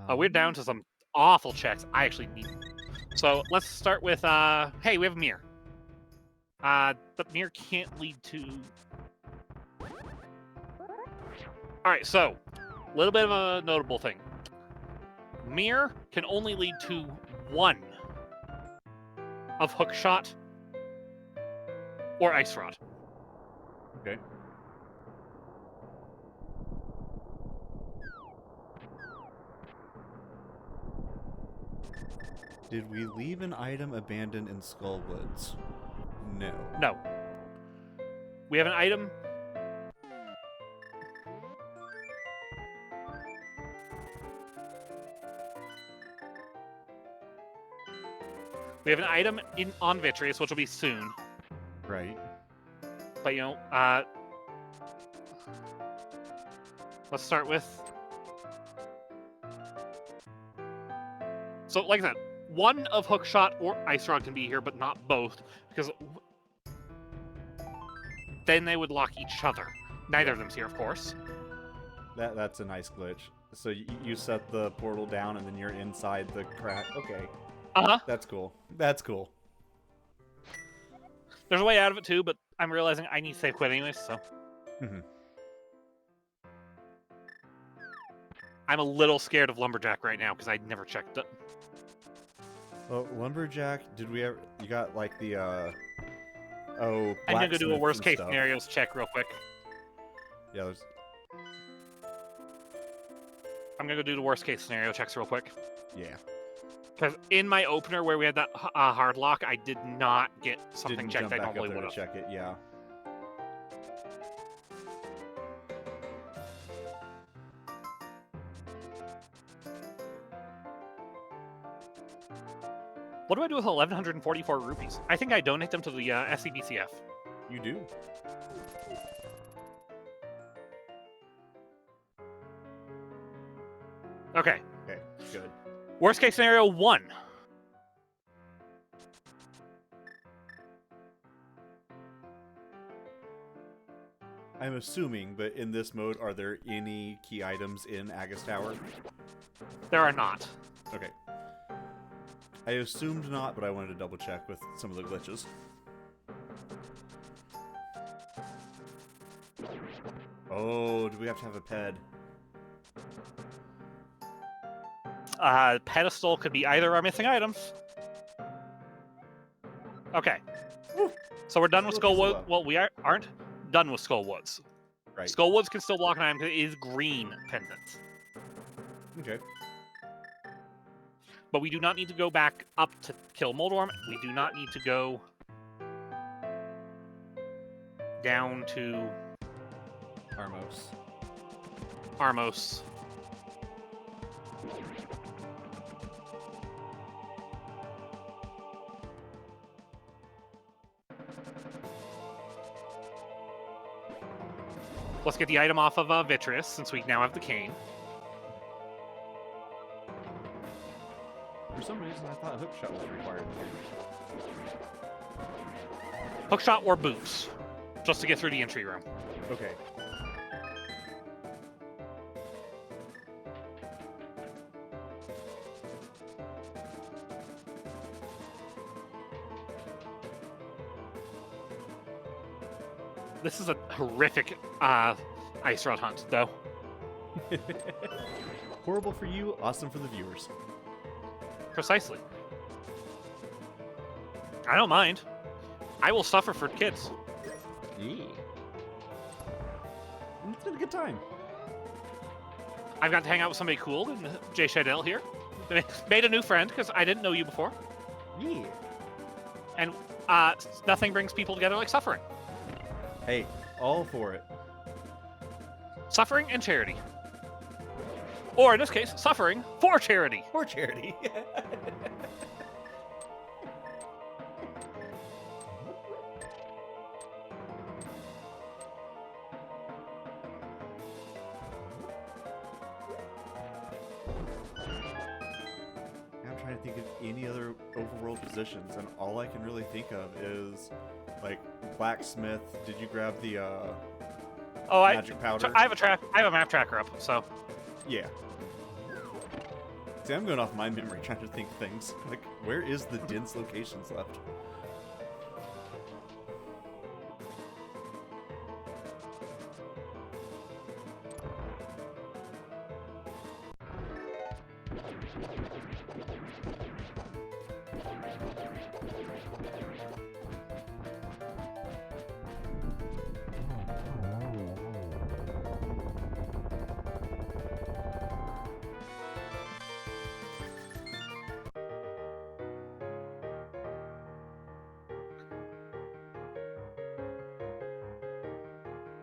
We're down to some awful checks. I actually need. So let's start with hey, we have a mirror. The mirror can't lead to. Alright, so a little bit of a notable thing. Mirror can only lead to one of Hookshot or Ice Rod. Okay. Did we leave an item abandoned in Skullwoods? No. No. We have an item. We have an item on Vitreous, which will be soon. Right. But, let's start with... So, like I said, one of Hookshot or Ice Rod can be here, but not both, because then they would lock each other. Neither of them's here, of course. That's a nice glitch. So you set the portal down and then you're inside the crack. Okay. Uh-huh. That's cool. That's cool. There's a way out of it, too, but I'm realizing I need to save quit anyways, so... I'm a little scared of Lumberjack right now because I never checked it. Well, Lumberjack, did we ever... You got, like, the, oh, I'm gonna go do a blacksmith worst and case stuff. scenarios check real quick. Yeah, there's... I'm gonna go do the worst case scenario checks real quick. Yeah. Because in my opener where we had that hard lock, I did not get something Didn't checked jump I back up normally there would to have. check it, yeah. What do I do with 1,144 rupees? I think I donate them to the SCBCF. You do. Okay. Okay, good. Worst case scenario 1. I'm assuming, but in this mode, are there any key items in Agus Tower? There are not. Okay. I assumed not, but I wanted to double check with some of the glitches. Oh, do we have to have a ped? Pedestal could be either our missing items. Okay. Woo. So we're done with Still Skullwoods. low. Well, we aren't done with Skullwoods. Right. Skullwoods can still block an item because it is green pendants. Okay. But we do not need to go back up to kill Moldorm. We do not need to go down to Armos. Armos. Let's get the item off of Vitreous, since we now have the cane. For some reason, I thought hookshot was required. Hookshot or boots, just to get through the entry room. Okay. This is a horrific ice rod hunt, though. Horrible for you, awesome for the viewers. Precisely. I don't mind. I will suffer for kids. Yeah. It's been a good time. I've got to hang out with somebody cool in Jay Shadell here. Made a new friend because I didn't know you before. Yeah. And nothing brings people together like suffering. Hey, all for it. Suffering and charity. Or in this case, suffering for charity. For charity. I'm trying to think of any other overworld positions, and all I can really think of is, like, blacksmith. Did you grab the magic powder? I have a map tracker up, so Yeah. See, I'm going off my memory trying to think things. Like, where is the dense locations left?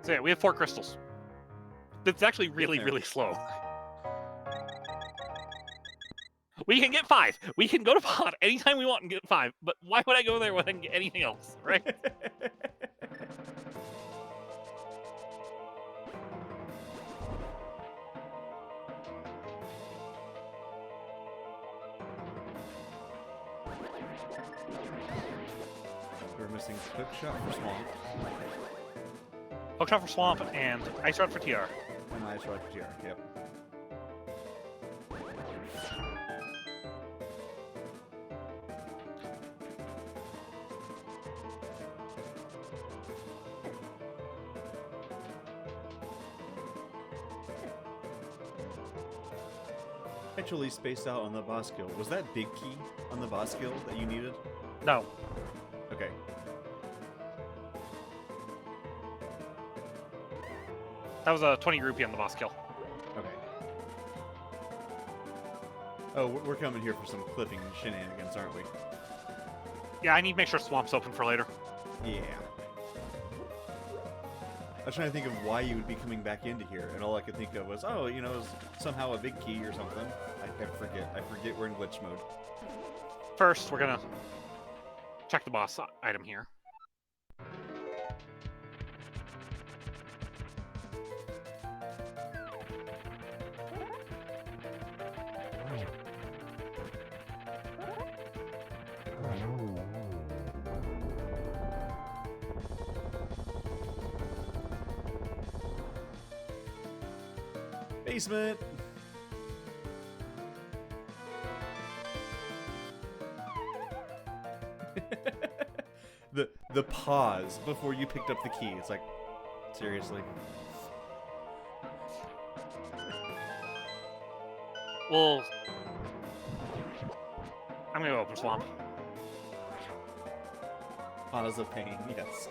So yeah, we have 4 crystals. It's actually really, there. really slow. We can get 5. We can go to pot anytime we want and get 5. But why would I go there when I can get anything else, right? We're missing hookshot for swamp Hookshot for Swamp and Ice Rod for TR. and ice rod for TR. Yep. I totally spaced out on the boss kill. Was that big key on the boss kill that you needed? No. Okay. That was a 20 rupee on the boss kill. Okay. Oh, we're coming here for some clipping shenanigans, aren't we? Yeah, I need to make sure Swamp's open for later. Yeah. I was trying to think of why you would be coming back into here, and all I could think of was, oh, you know, it was somehow a big key or something. I forget. I forget we're in glitch mode. First, we're gonna check the boss item here. Basement! the pause before you picked up the key. It's like, seriously. Well, I'm gonna go open Swamp. Pause of pain, yes.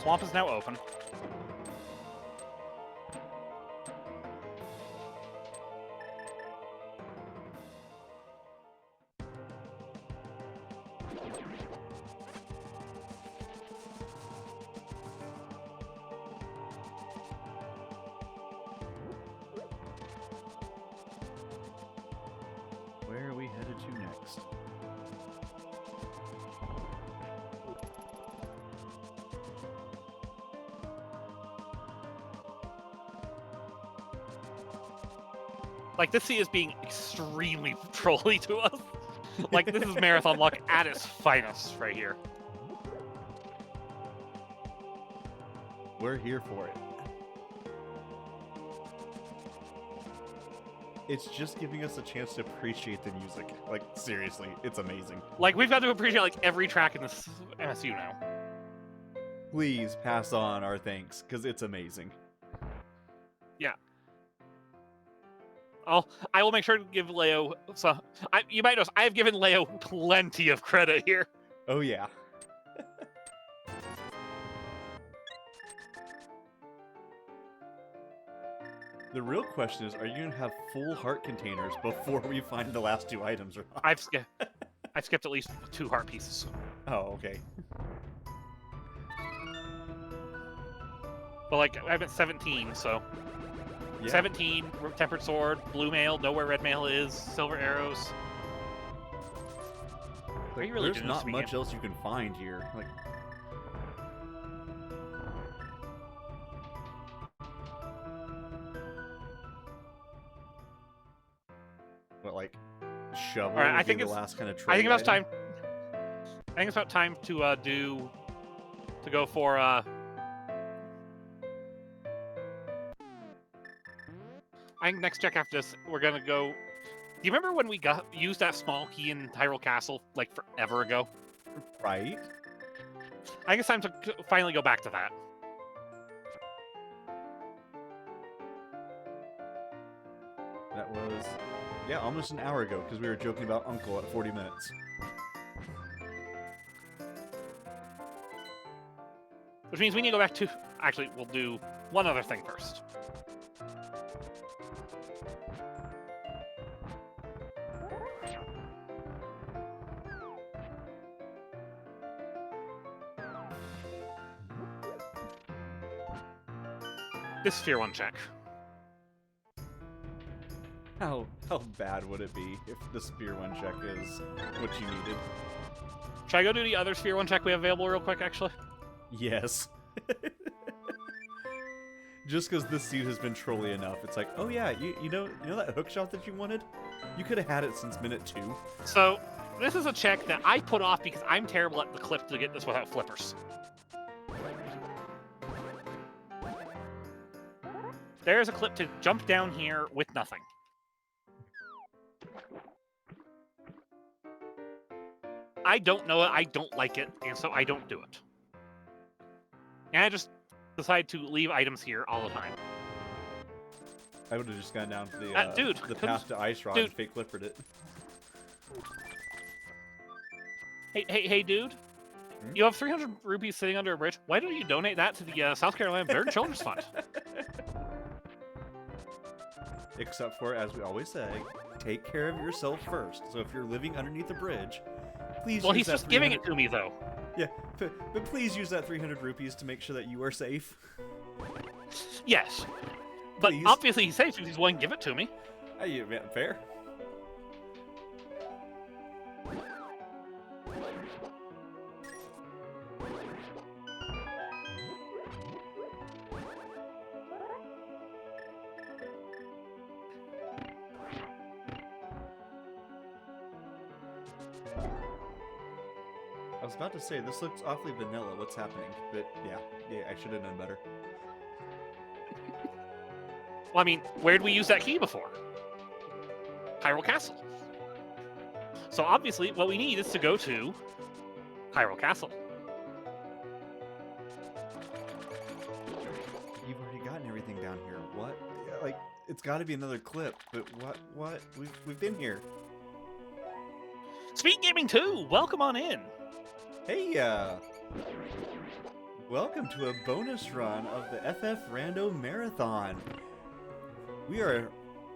Swamp is now open. Where are we headed to next? Like, this sea is being extremely trolly to us. Like, this is Marathon Luck at its finest right here. We're here for it. It's just giving us a chance to appreciate the music. Like, seriously, it's amazing. Like, we've got to appreciate, like, every track in this MSU now. Please pass on our thanks, because it's amazing. Yeah. I will make sure to give Leo some... you might notice, I have given Leo plenty of credit here. Oh, yeah. The real question is, are you going to have full heart containers before we find the last two items or not? I've skipped at least 2 heart pieces. Oh, okay. But, like, I'm at 17, so... Yeah. 17, Tempered Sword, Blue Mail, know where Red Mail is, Silver Arrows. Are you really There's doing this not to me, much game? else you can find here. Like, what, like, shovel? All right, I would be think the it's- last kind of I think trade it's about item? time. I think it's about time to go for I think next check after this, we're gonna go. Do you remember when we used that small key in Hyrule Castle like forever ago? Right. I think it's time to finally go back to that. That was, yeah, almost an hour ago, because we were joking about Uncle at 40 minutes. Which means we need to go back to... Actually, we'll do one other thing first. this Sphere 1 check. How bad would it be if the Sphere 1 check is what you needed? Should I go do the other Sphere 1 check we have available real quick, actually? Yes. Just because this suit has been trolly enough, it's like, oh yeah, you know that hook shot that you wanted? You could have had it since minute 2. So, this is a check that I put off because I'm terrible at the clip to get this without flippers. There's a clip to jump down here with nothing. I don't know it, I don't like it, and so I don't do it. And I just decide to leave items here all the time. I would have just gone down to the path to Ice Rod and fake flippered it. Hey, dude. Hmm? You have 300 rupees sitting under a bridge. Why don't you donate that to the South Carolina Veteran Children's Fund? Except for, as we always say, take care of yourself first. So if you're living underneath a bridge, please Well, use he's just giving it to me, though. Yeah, but please use that 300 rupees to make sure that you are safe. Yes. But Please. obviously he's safe if he's willing to give it to me. Yeah, fair. I was about to say, this looks awfully vanilla, what's happening? But yeah, I should have known better. Well, I mean, where'd we use that key before? Hyrule Castle. So obviously, what we need is to go to Hyrule Castle. You've already gotten everything down here. What? Like, it's got to be another clip, but what? We've been here. Speed Gaming 2, welcome on in. Hey, welcome to a bonus run of the FF Rando Marathon. We are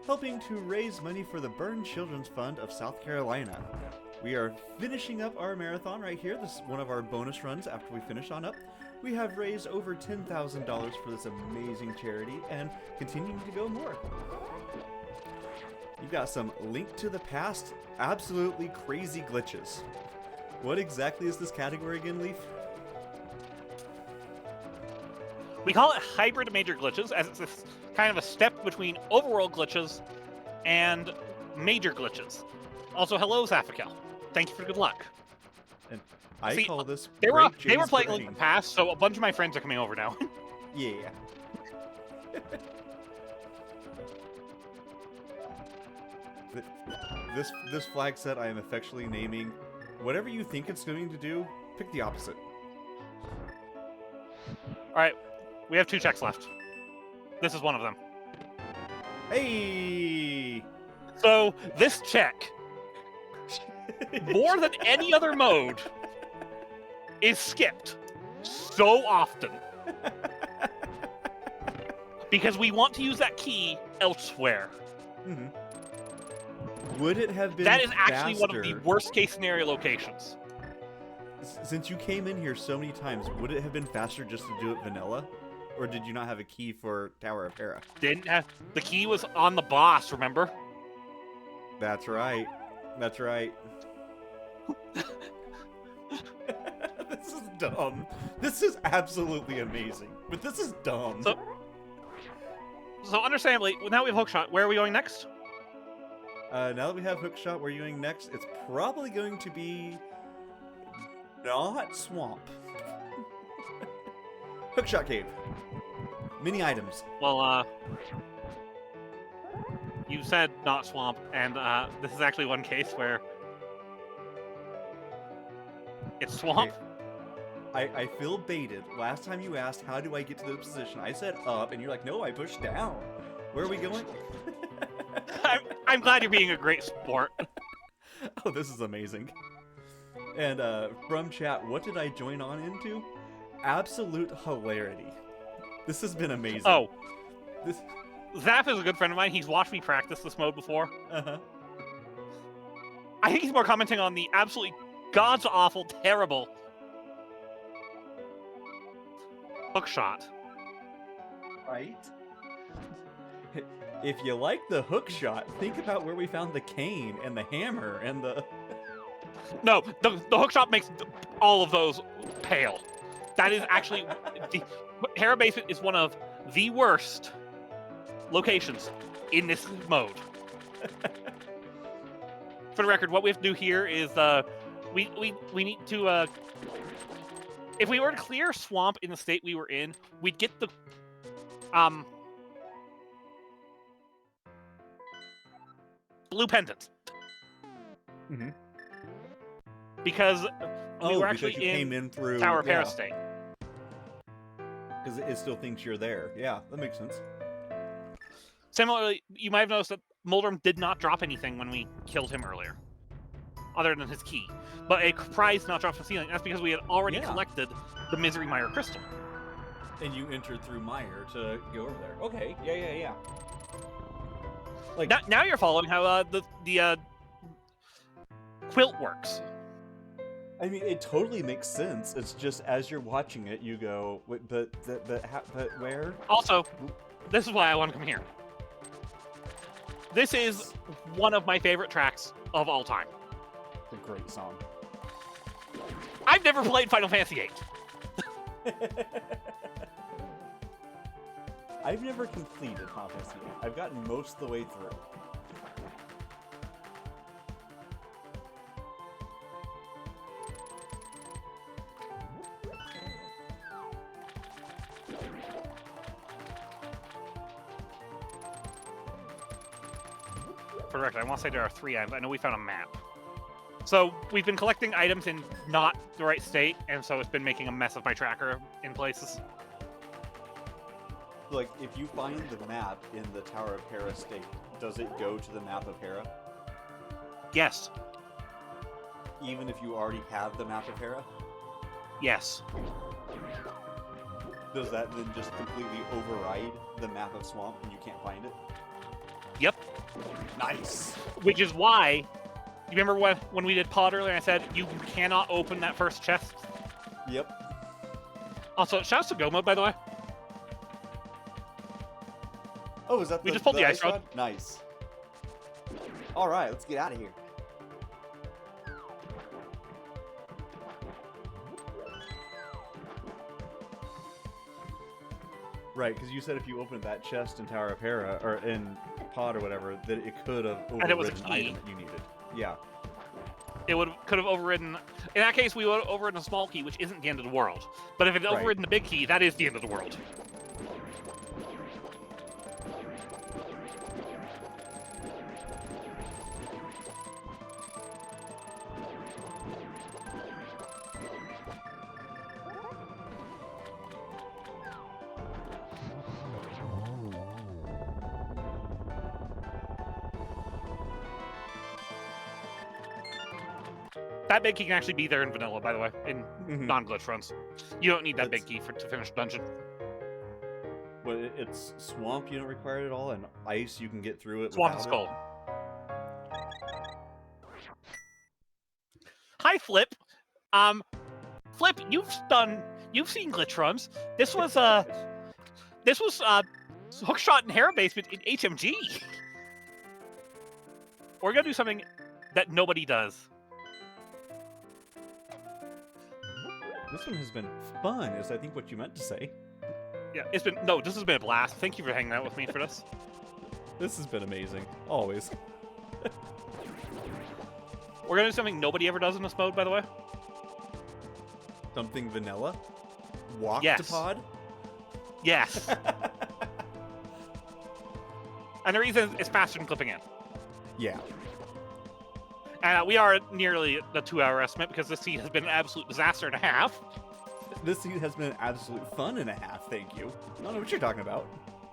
helping to raise money for the Burn Children's Fund of South Carolina. We are finishing up our marathon right here. This is one of our bonus runs after we finish on up. We have raised over $10,000 for this amazing charity and continuing to go more. You've got some Link to the Past, absolutely crazy glitches. What exactly is this category again, Leaf? We call it hybrid major glitches, as it's this kind of a step between overworld glitches and major glitches. Also, hello, Zaphikel. Thank you for good luck. And I call this they were Jay's playing brain. Link to the Past, so a bunch of my friends are coming over now. Yeah. This flag set I am affectionately naming, whatever you think it's going to do, pick the opposite. Alright, we have 2 checks left. This is one of them. Hey! So, this check, more than any other mode, is skipped so often. Because we want to use that key elsewhere. Mm-hmm. Would it have been That is actually one of the faster- worst case scenario locations. Since you came in here so many times, would it have been faster just to do it vanilla? Or did you not have a key for Tower of Hera? Didn't have the key was on the boss, remember? That's right. That's right. This is dumb. This is absolutely amazing. But this is dumb. So understandably, now we have Hookshot. Where are we going next? Now that we have Hookshot, where are you going next? It's probably going to be not Swamp. Hookshot Cave. Mini items. Well, you said not Swamp, and this is actually one case where it's Swamp. Okay. I feel baited. Last time you asked, how do I get to the position? I said up, and you're like, no, I pushed down. Where are we going? I'm glad you're being a great sport. Oh, this is amazing. And from chat, what did I join on into? Absolute hilarity. This has been amazing. Oh, This. Zap is a good friend of mine. He's watched me practice this mode before. Uh-huh. I think he's more commenting on the absolutely god's awful, terrible Hookshot. Right? If you like the hook shot, think about where we found the cane and the hammer and the... No, the hookshot makes all of those pale. That is actually... the Hera Basement is one of the worst locations in this mode. For the record, what we have to do here is we need to... if we were to clear swamp in the state we were in, we'd get the... blue pendant. Mm-hmm. Because we were actually because you came in through Tower of Hera state. Because it still thinks you're there. Yeah, that makes sense. Similarly, you might have noticed that Moldrum did not drop anything when we killed him earlier, other than his key. But a prize not dropped from the ceiling. That's because we had already collected the Misery Mire crystal. And you entered through Mire to go over there. Okay, yeah. Like now you're following how the quilt works. I mean, it totally makes sense. It's just as you're watching it, you go, "Wait, but where?" Also, this is why I want to come here. This is one of my favorite tracks of all time. It's a great song. I've never played Final Fantasy VIII. I've never completed Final Fantasy VIII. I've gotten most of the way through. For the record, I want to say there are 3 items. I know we found a map. So we've been collecting items in not the right state, and so it's been making a mess of my tracker in places. Like, if you find the map in the Tower of Hera state, does it go to the map of Hera? Yes. Even if you already have the map of Hera? Yes. Does that then just completely override the map of Swamp and you can't find it? Yep. Nice! Which is why, you remember when we did pod earlier, I said you cannot open that first chest? Yep. Also, shouts to Goma, by the way. Oh, is that we just pulled the ice rod? Nice. Alright, let's get out of here. Right, because you said if you opened that chest in Tower of Hera, or in Pod or whatever, that it could have overridden an item that you needed. Yeah. It could have overridden... In that case, we would have overridden a small key, which isn't the end of the world. But if it had overridden the big key, that is the end of the world. That big key can actually be there in vanilla, by the way, in non-glitch runs. You don't need that big key to finish the dungeon. But it's Swamp, you don't require it at all, and Ice, you can get through it. Swamp and Skull. Hi, Flip. Flip, you've seen glitch runs. This was Hookshot and Hera Basement in HMG. We're gonna do something that nobody does. This one has been fun, is I think what you meant to say. Yeah, this has been a blast. Thank you for hanging out with me for this. This has been amazing. Always. We're gonna do something nobody ever does in this mode, by the way. Something vanilla? Walk yes. to Pod? Yes. And the reason is faster than clipping in. Yeah. And we are at nearly the 2-hour estimate because this seed has been an absolute disaster and a half. This seed has been an absolute fun and a half, thank you. I don't know what you're talking about.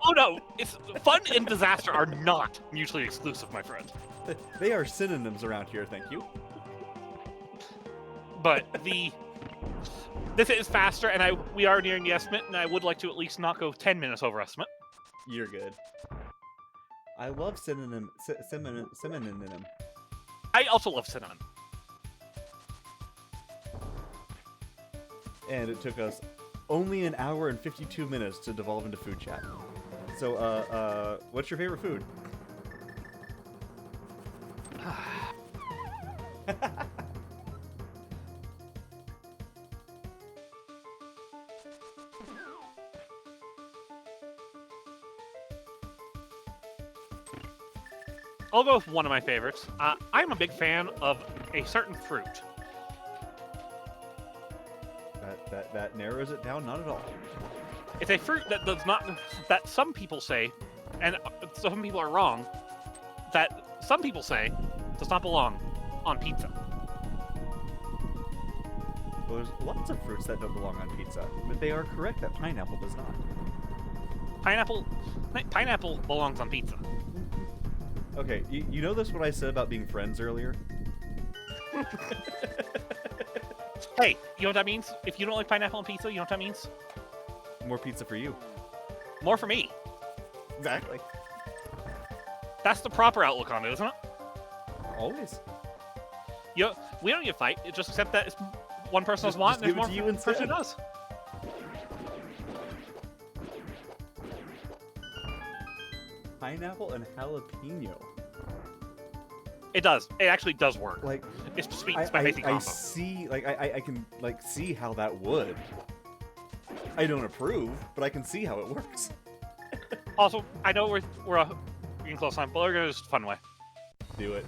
Oh no, it's fun and disaster are not mutually exclusive, my friend. They are synonyms around here, thank you. But this is faster, and we are nearing the estimate, and I would like to at least not go 10 minutes over estimate. You're good. I love synonym. I also love cinnamon. And it took us only an hour and 52 minutes to devolve into food chat. So, what's your favorite food? I'll go with one of my favorites. I'm a big fan of a certain fruit. That narrows it down. Not at all. It's a fruit that does not, that some people say, and some people are wrong, that some people say does not belong on pizza. Well, there's lots of fruits that don't belong on pizza, but they are correct that pineapple does not. Pineapple belongs on pizza. Okay, you know this what I said about being friends earlier? Hey, you know what that means? If you don't like pineapple on pizza, you know what that means? More pizza for you. More for me. Exactly. That's the proper outlook on it, isn't it? Always. We don't need to fight. It's just accept that it's one person doesn't just want, and give there's it to you more person who instead. does. Pineapple and jalapeno. It does. It actually does work. Like, It's just sweet. It's my basic I combo. see, like, I can, like, see how that would. I don't approve, but I can see how it works. Also, I know we're getting close on, but we're gonna just fun way. Do it.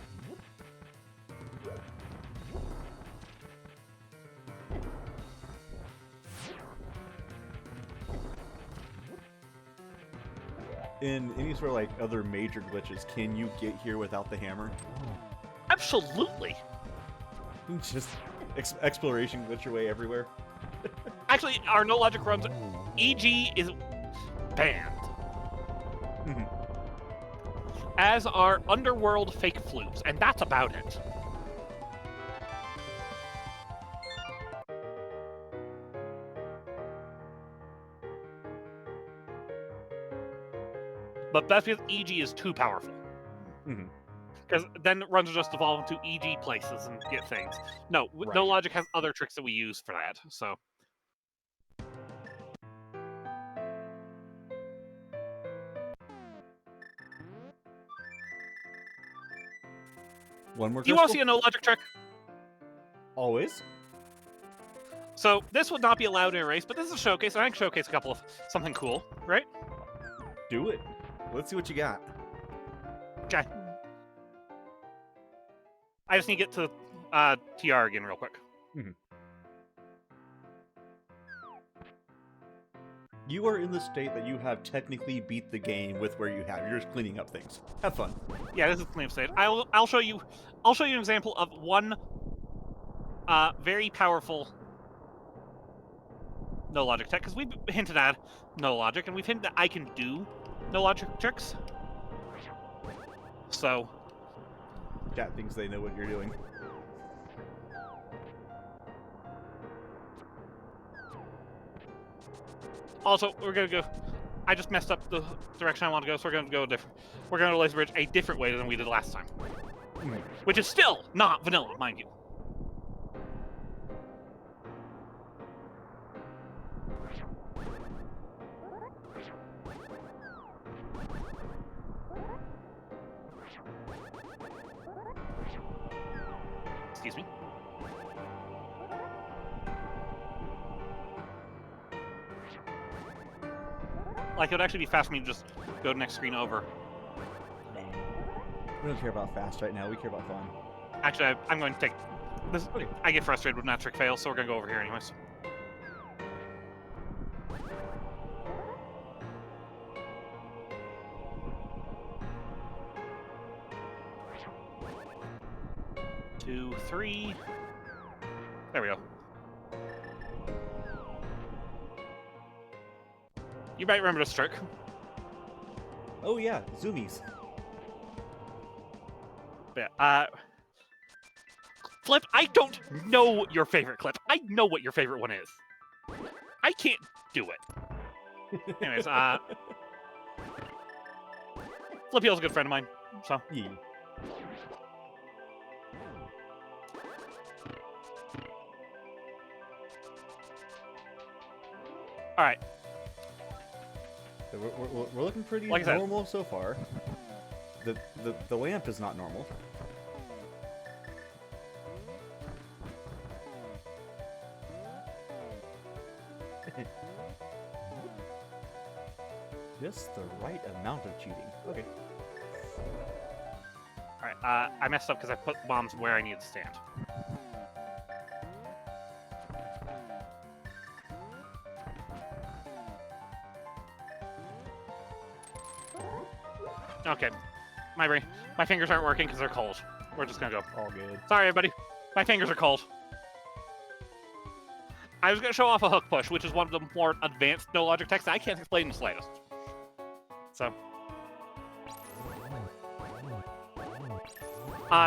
In any sort of, like, other major glitches, can you get here without the hammer? Absolutely. Just exploration glitch your way everywhere. Actually, our no logic runs, EG is banned. As are underworld fake flutes, and that's about it. But that's because EG is too powerful. Because then runs will just evolve into EG places and get things. No, Right. no logic has other tricks that we use for that. So One more do you want to crystal? see a no logic trick? Always. So this would not be allowed in a race, but this is a showcase, and I can showcase a couple of something cool, right? Do it. Let's see what you got. Okay. I just need to get to TR again real quick. You are in the state that you have technically beat the game with where you have. You're just cleaning up things. Have fun. Yeah, this is cleanup stage. I'll show you an example of one very powerful no logic tech, because we've hinted at no logic, and we've hinted that I can do no logic tricks. So Chat thinks they know what you're doing. also we're gonna go. I just messed up the direction I want to go, so we're gonna go different. We're gonna laser bridge a different way than we did last time, which is still not vanilla, mind you. Excuse me. Like, it would actually be fast for me to just go to next screen over. We don't care about fast right now. We care about fun. Actually, I'm going to take this. I get frustrated when that trick fails, so we're going to go over here anyways. Two, three. There we go. You might remember this trick. Oh yeah, zoomies. Yeah, Flip, I don't know your favorite clip. I know what your favorite one is. I can't do it. Anyways, Flip Heel's a good friend of mine, so. Yeah. Alright. So we're looking pretty Like I said. normal so far. The lamp is not normal. Just the right amount of cheating. Okay. Alright, I messed up because I put bombs where I needed to stand. Okay. My fingers aren't working because they're cold. We're just gonna go. All good. Sorry, everybody. My fingers are cold. I was gonna show off a hook push, which is one of the more advanced no logic techs that I can't explain in the slightest. So.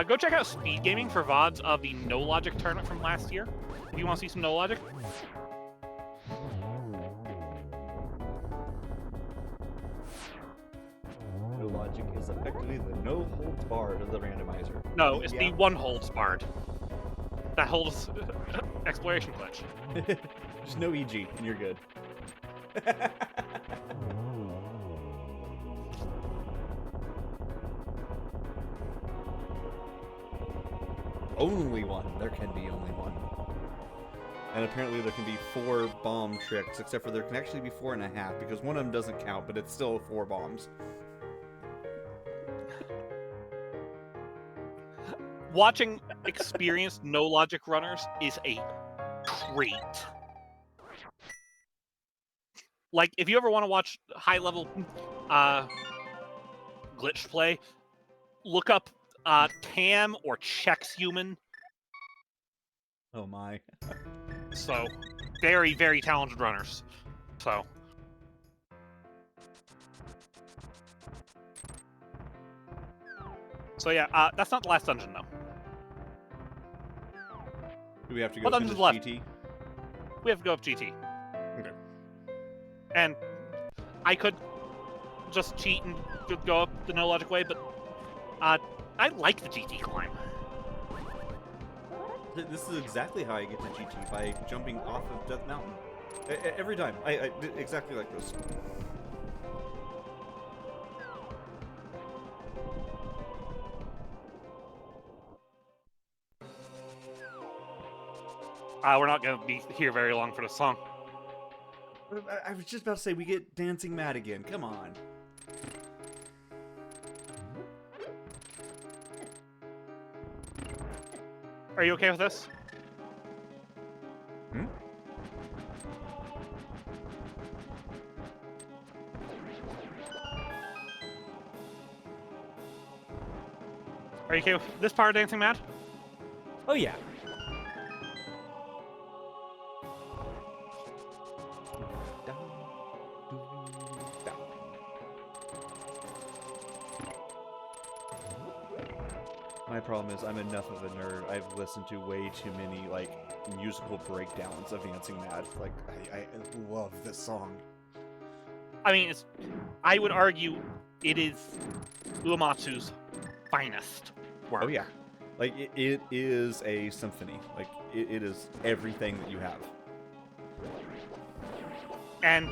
Go check out Speed Gaming for VODs of the no logic tournament from last year. If you want to see some no logic. No logic is effectively the no holds barred of the randomizer. No, it's the one holds barred. That holds exploration glitch. Just no EG, and you're good. Only one. There can be only one. And apparently there can be 4 bomb tricks, except for there can actually be 4.5, because one of them doesn't count, but it's still 4 bombs. Watching experienced no logic runners is a treat. Like, if you ever want to watch high level glitch play, look up Tam or Chex Human. Oh my. So, very, very talented runners. So. So yeah, that's not the last dungeon though. Do we have to go What finish dungeon's left? GT? We have to go up GT. Okay. And I could just cheat and go up the no logic way, but I like the GT climb. This is exactly how I get to GT, by jumping off of Death Mountain. Every time. I did exactly like this. We're not going to be here very long for this song. I was just about to say, we get Dancing Mad again. Come on. Are you okay with this? Hmm? Are you okay with this part of Dancing Mad? Oh yeah. My problem is I'm enough of a nerd. I've listened to way too many, like, musical breakdowns of Dancing Mad. Like, I love this song. I mean, I would argue it is Uematsu's finest work. Oh, yeah. Like, it is a symphony. Like, it is everything that you have. And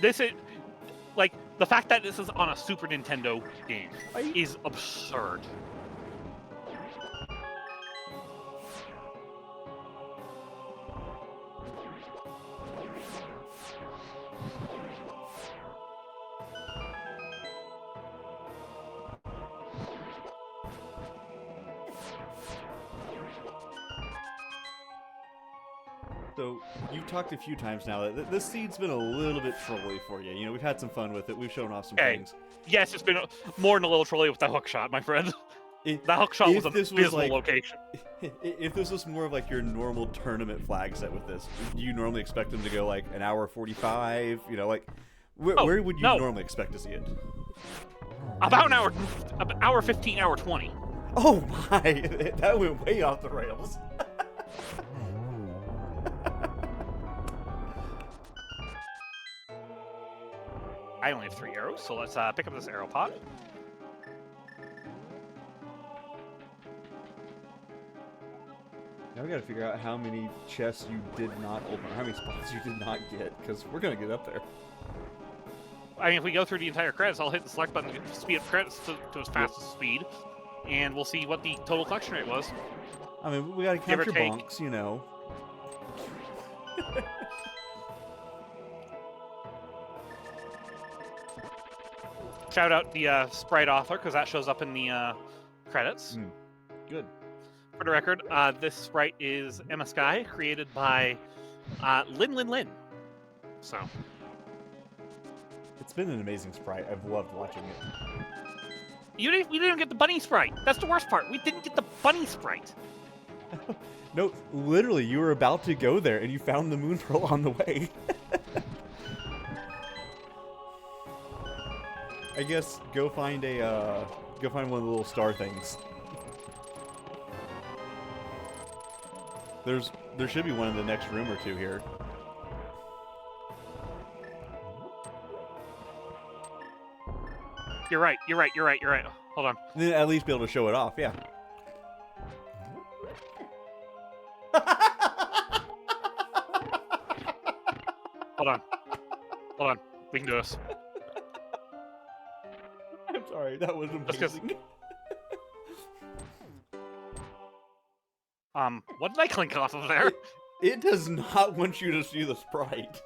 this is, like, the fact that this is on a Super Nintendo game is absurd. So, you've talked a few times now that this seed's been a little bit trolly for you. You know, we've had some fun with it. We've shown off some things. Yes, it's been more than a little trolly with that hook shot, my friend. That hook shot was an abysmal location. If this was more of like your normal tournament flag set with this, do you normally expect them to go like an hour 45? You know, like, where would you normally expect to see it? About an hour 15, hour 20. Oh my, that went way off the rails. I only have 3 arrows, so let's pick up this arrow pot. Now we gotta figure out how many chests you did not open, or how many spots you did not get, because we're gonna get up there. I mean, if we go through the entire credits, I'll hit the select button to speed up credits to its fastest speed, and we'll see what the total collection rate was. I mean, we gotta Give or count your take. bonks, you know. Shout out the sprite author, because that shows up in the credits. Good. For the record, this sprite is Emma Sky, created by Lin. So, It's been an amazing sprite. I've loved watching it. we didn't get the bunny sprite. That's the worst part. We didn't get the bunny sprite. No, literally, you were about to go there and you found the moon pearl on the way. I guess go find one of the little star things. There should be one in the next room or two here. You're right. Hold on. Then at least be able to show it off, yeah. Hold on. We can do this. I'm sorry, that was amazing. What did I clink off of there? It does not want you to see the sprite.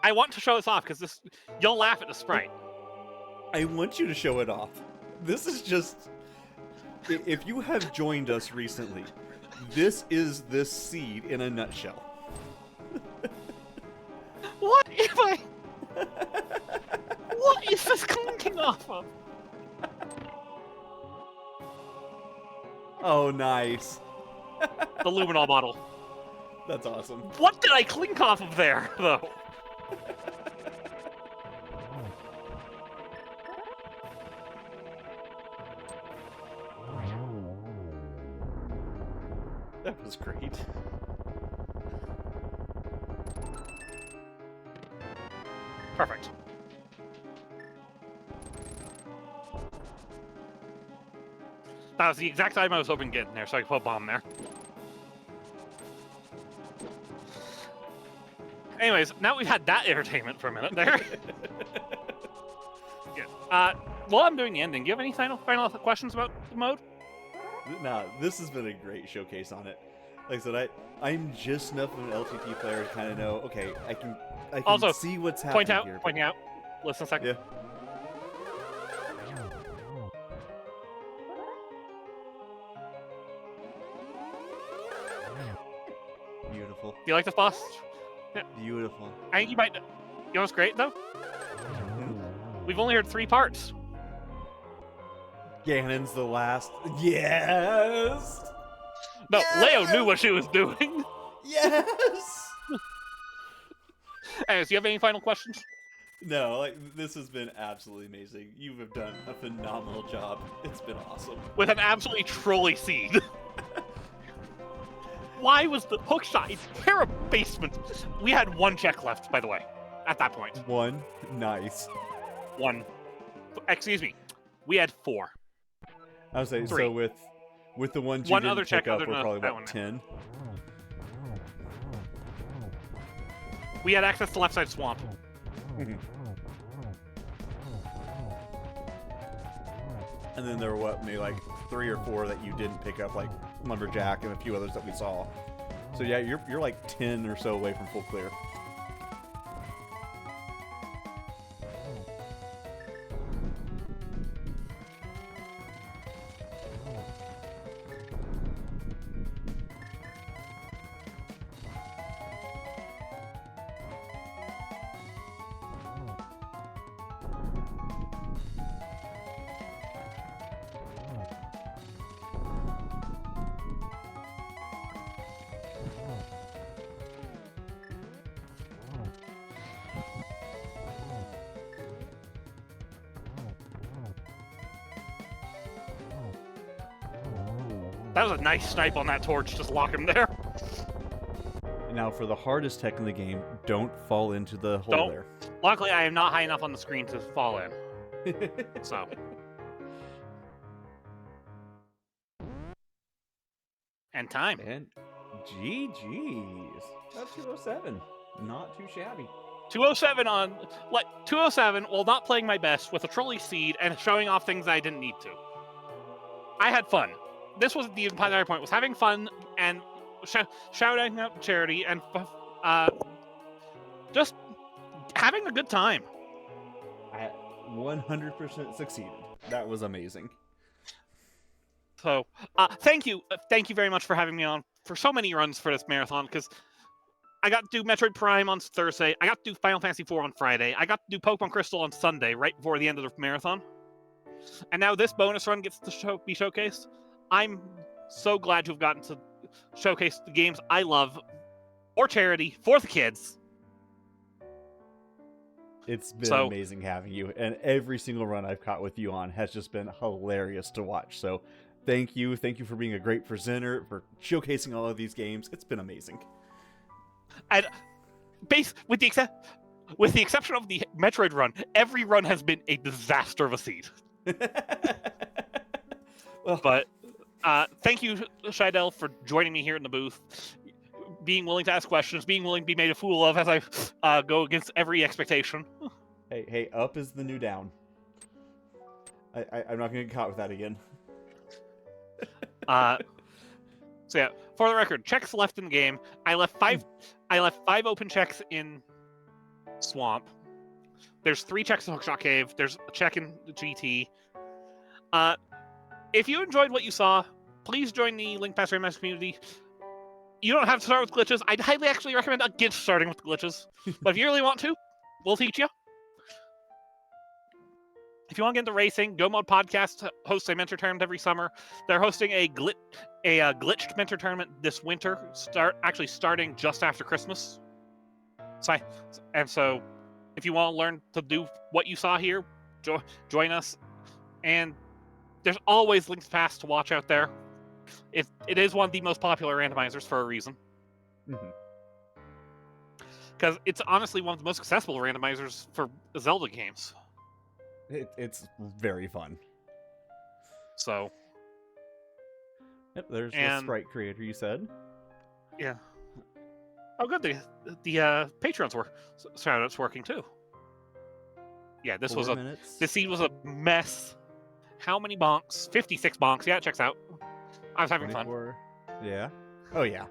I want to show this off because you'll laugh at the sprite. I want you to show it off. This is just... If you have joined us recently, this is this seed in a nutshell. What if I... What is this clinking off of? Oh, nice. The luminol bottle. That's awesome. What did I clink off of there, though? That was great. Perfect. That was the exact time I was hoping to get in there, so I could put a bomb there. Anyways, now we've had that entertainment for a minute there. Yeah. While I'm doing the ending, do you have any final questions about the mode? Nah, this has been a great showcase on it. Like I said, I'm just enough of an LTT player to kind of know, okay, I can Also, see what's happening here. Pointing out. Listen a second. Yeah. Beautiful. Do you like this boss? Yeah. Beautiful. I think you might... You know what's great, though? We've only heard 3 parts. Ganon's the last. Yes! No, Yes! Leo knew what she was doing. Yes! Anyways, do you have any final questions? No, like, this has been absolutely amazing. You have done a phenomenal job. It's been awesome. With an absolutely trolly seed. Why was the hookshot a pair of basement? We had 1 check left, by the way, at that point. 1. Nice. 1. Excuse me. We had 4. I would say, 3. so with the ones you One didn't other pick check up, other we're than probably that about one. 10. We had access to left side swamp. And then there were, what, maybe like 3 or 4 that you didn't pick up, like Lumberjack and a few others that we saw. So yeah, you're like 10 or so away from full clear. That was a nice snipe on that torch. Just lock him there. Now for the hardest tech in the game, don't fall into the hole Don't. there. Luckily, I am not high enough on the screen to fall in. So. And time. And GG's. That's 207. Not too shabby. 207 on 207 while not playing my best with a trolley seed and showing off things I didn't need to. I had fun. This was the entire point, was having fun and shouting out charity and just having a good time. I 100% succeeded. That was amazing. So, thank you very much for having me on for so many runs for this marathon, because I got to do Metroid Prime on Thursday, I got to do Final Fantasy IV on Friday, I got to do Pokemon Crystal on Sunday, right before the end of the marathon, and now this bonus run gets to be showcased. I'm so glad to have gotten to showcase the games I love for charity, for the kids. It's been amazing having you, and every single run I've caught with you on has just been hilarious to watch. So thank you for being a great presenter, for showcasing all of these games. It's been amazing. And with the exception of the Metroid run, every run has been a disaster of a seed. Well, but thank you, Scheidel, for joining me here in the booth, being willing to ask questions, being willing to be made a fool of as I go against every expectation. Hey, up is the new down. I'm not going to get caught with that again. So yeah, for the record, checks left in the game. I left five open checks in Swamp. There's 3 checks in Hookshot Cave. There's a check in the GT. If you enjoyed what you saw, please join the Link Pass Randomizer community. You don't have to start with glitches. I'd highly actually recommend against starting with glitches. But if you really want to, we'll teach you. If you want to get into racing, Go Mode Podcast hosts a mentor tournament every summer. They're hosting a glitched mentor tournament this winter, starting just after Christmas. So, if you want to learn to do what you saw here, join us. And there's always Link's Pass to watch out there. It is one of the most popular randomizers for a reason. Because it's honestly one of the most accessible randomizers for Zelda games. It's very fun. So. Yep, there's the sprite creator you said. Yeah. Oh, good. The Patreons shoutouts working too. Yeah, this seed was a mess. How many bonks? 56 bonks. Yeah, it checks out. I was having 24. Fun. Yeah. Oh yeah.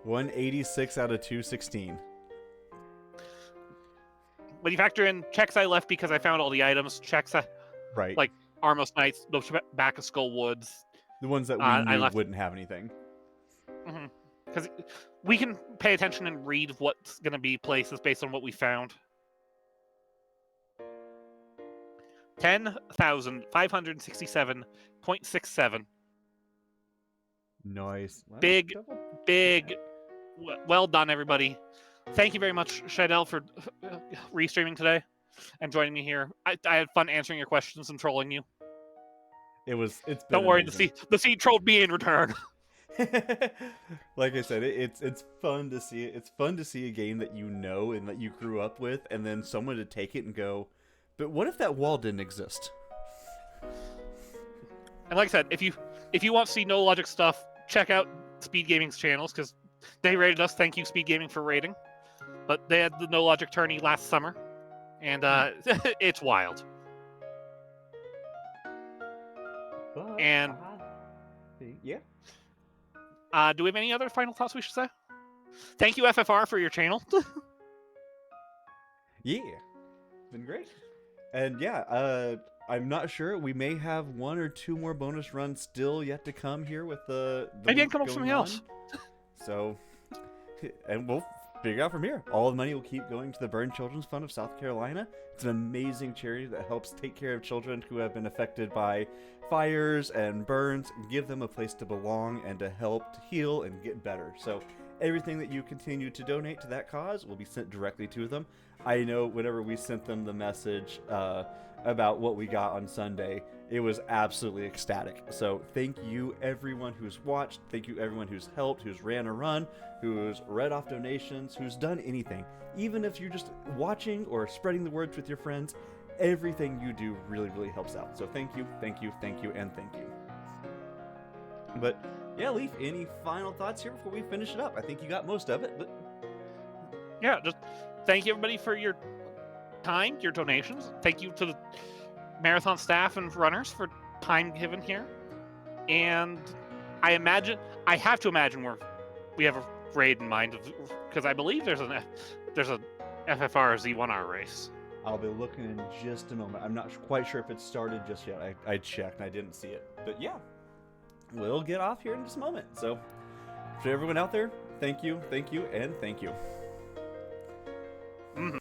186 out of 216. When you factor in checks I left because I found all the items, checks right, like Armos Knights, the back of Skull Woods, the ones that we knew wouldn't have anything. Because we can pay attention and read what's going to be places based on what we found. 10,567.67. Nice. Big. Well done, everybody. Thank you very much, Scheidel, for restreaming today and joining me here. I had fun answering your questions and trolling you. It's been Don't worry, amazing. the seed trolled me in return. Like I said, it's fun to see it. It's fun to see a game that you know and that you grew up with, and then someone to take it and go, but what if that wall didn't exist? And like I said, if you want to see no logic stuff, check out Speed Gaming's channels, because they rated us. Thank you, Speed Gaming, for rating. But they had the no logic tourney last summer, and it's wild. And yeah. Do we have any other final thoughts we should say? Thank you, FFR, for your channel. Yeah, it's been great. And yeah, I'm not sure. We may have 1 or 2 more bonus runs still yet to come here with the maybe I can come up with something else. So, and we'll figure out from here. All the money will keep going to the Burn Children's Fund of South Carolina. It's an amazing charity that helps take care of children who have been affected by fires and burns, and give them a place to belong and to help to heal and get better. So everything that you continue to donate to that cause will be sent directly to them. I know whenever we sent them the message about what we got on Sunday, it was absolutely ecstatic. So thank you everyone who's watched, thank you everyone who's helped, who's ran a run, who's read off donations, who's done anything. Even if you're just watching or spreading the words with your friends, everything you do really, really helps out. So thank you, and thank you. But yeah, Leaf, any final thoughts here before we finish it up? I think you got most of it, but Yeah, just thank you everybody for your time, your donations. Thank you to the marathon staff and runners for time given here. And I have to imagine we have a raid in mind, because I believe there's a FFR Z1R race. I'll be looking in just a moment. I'm not quite sure if it's started just yet. I checked and I didn't see it. But yeah, we'll get off here in just a moment. So to everyone out there, thank you, and thank you. Mm-hmm.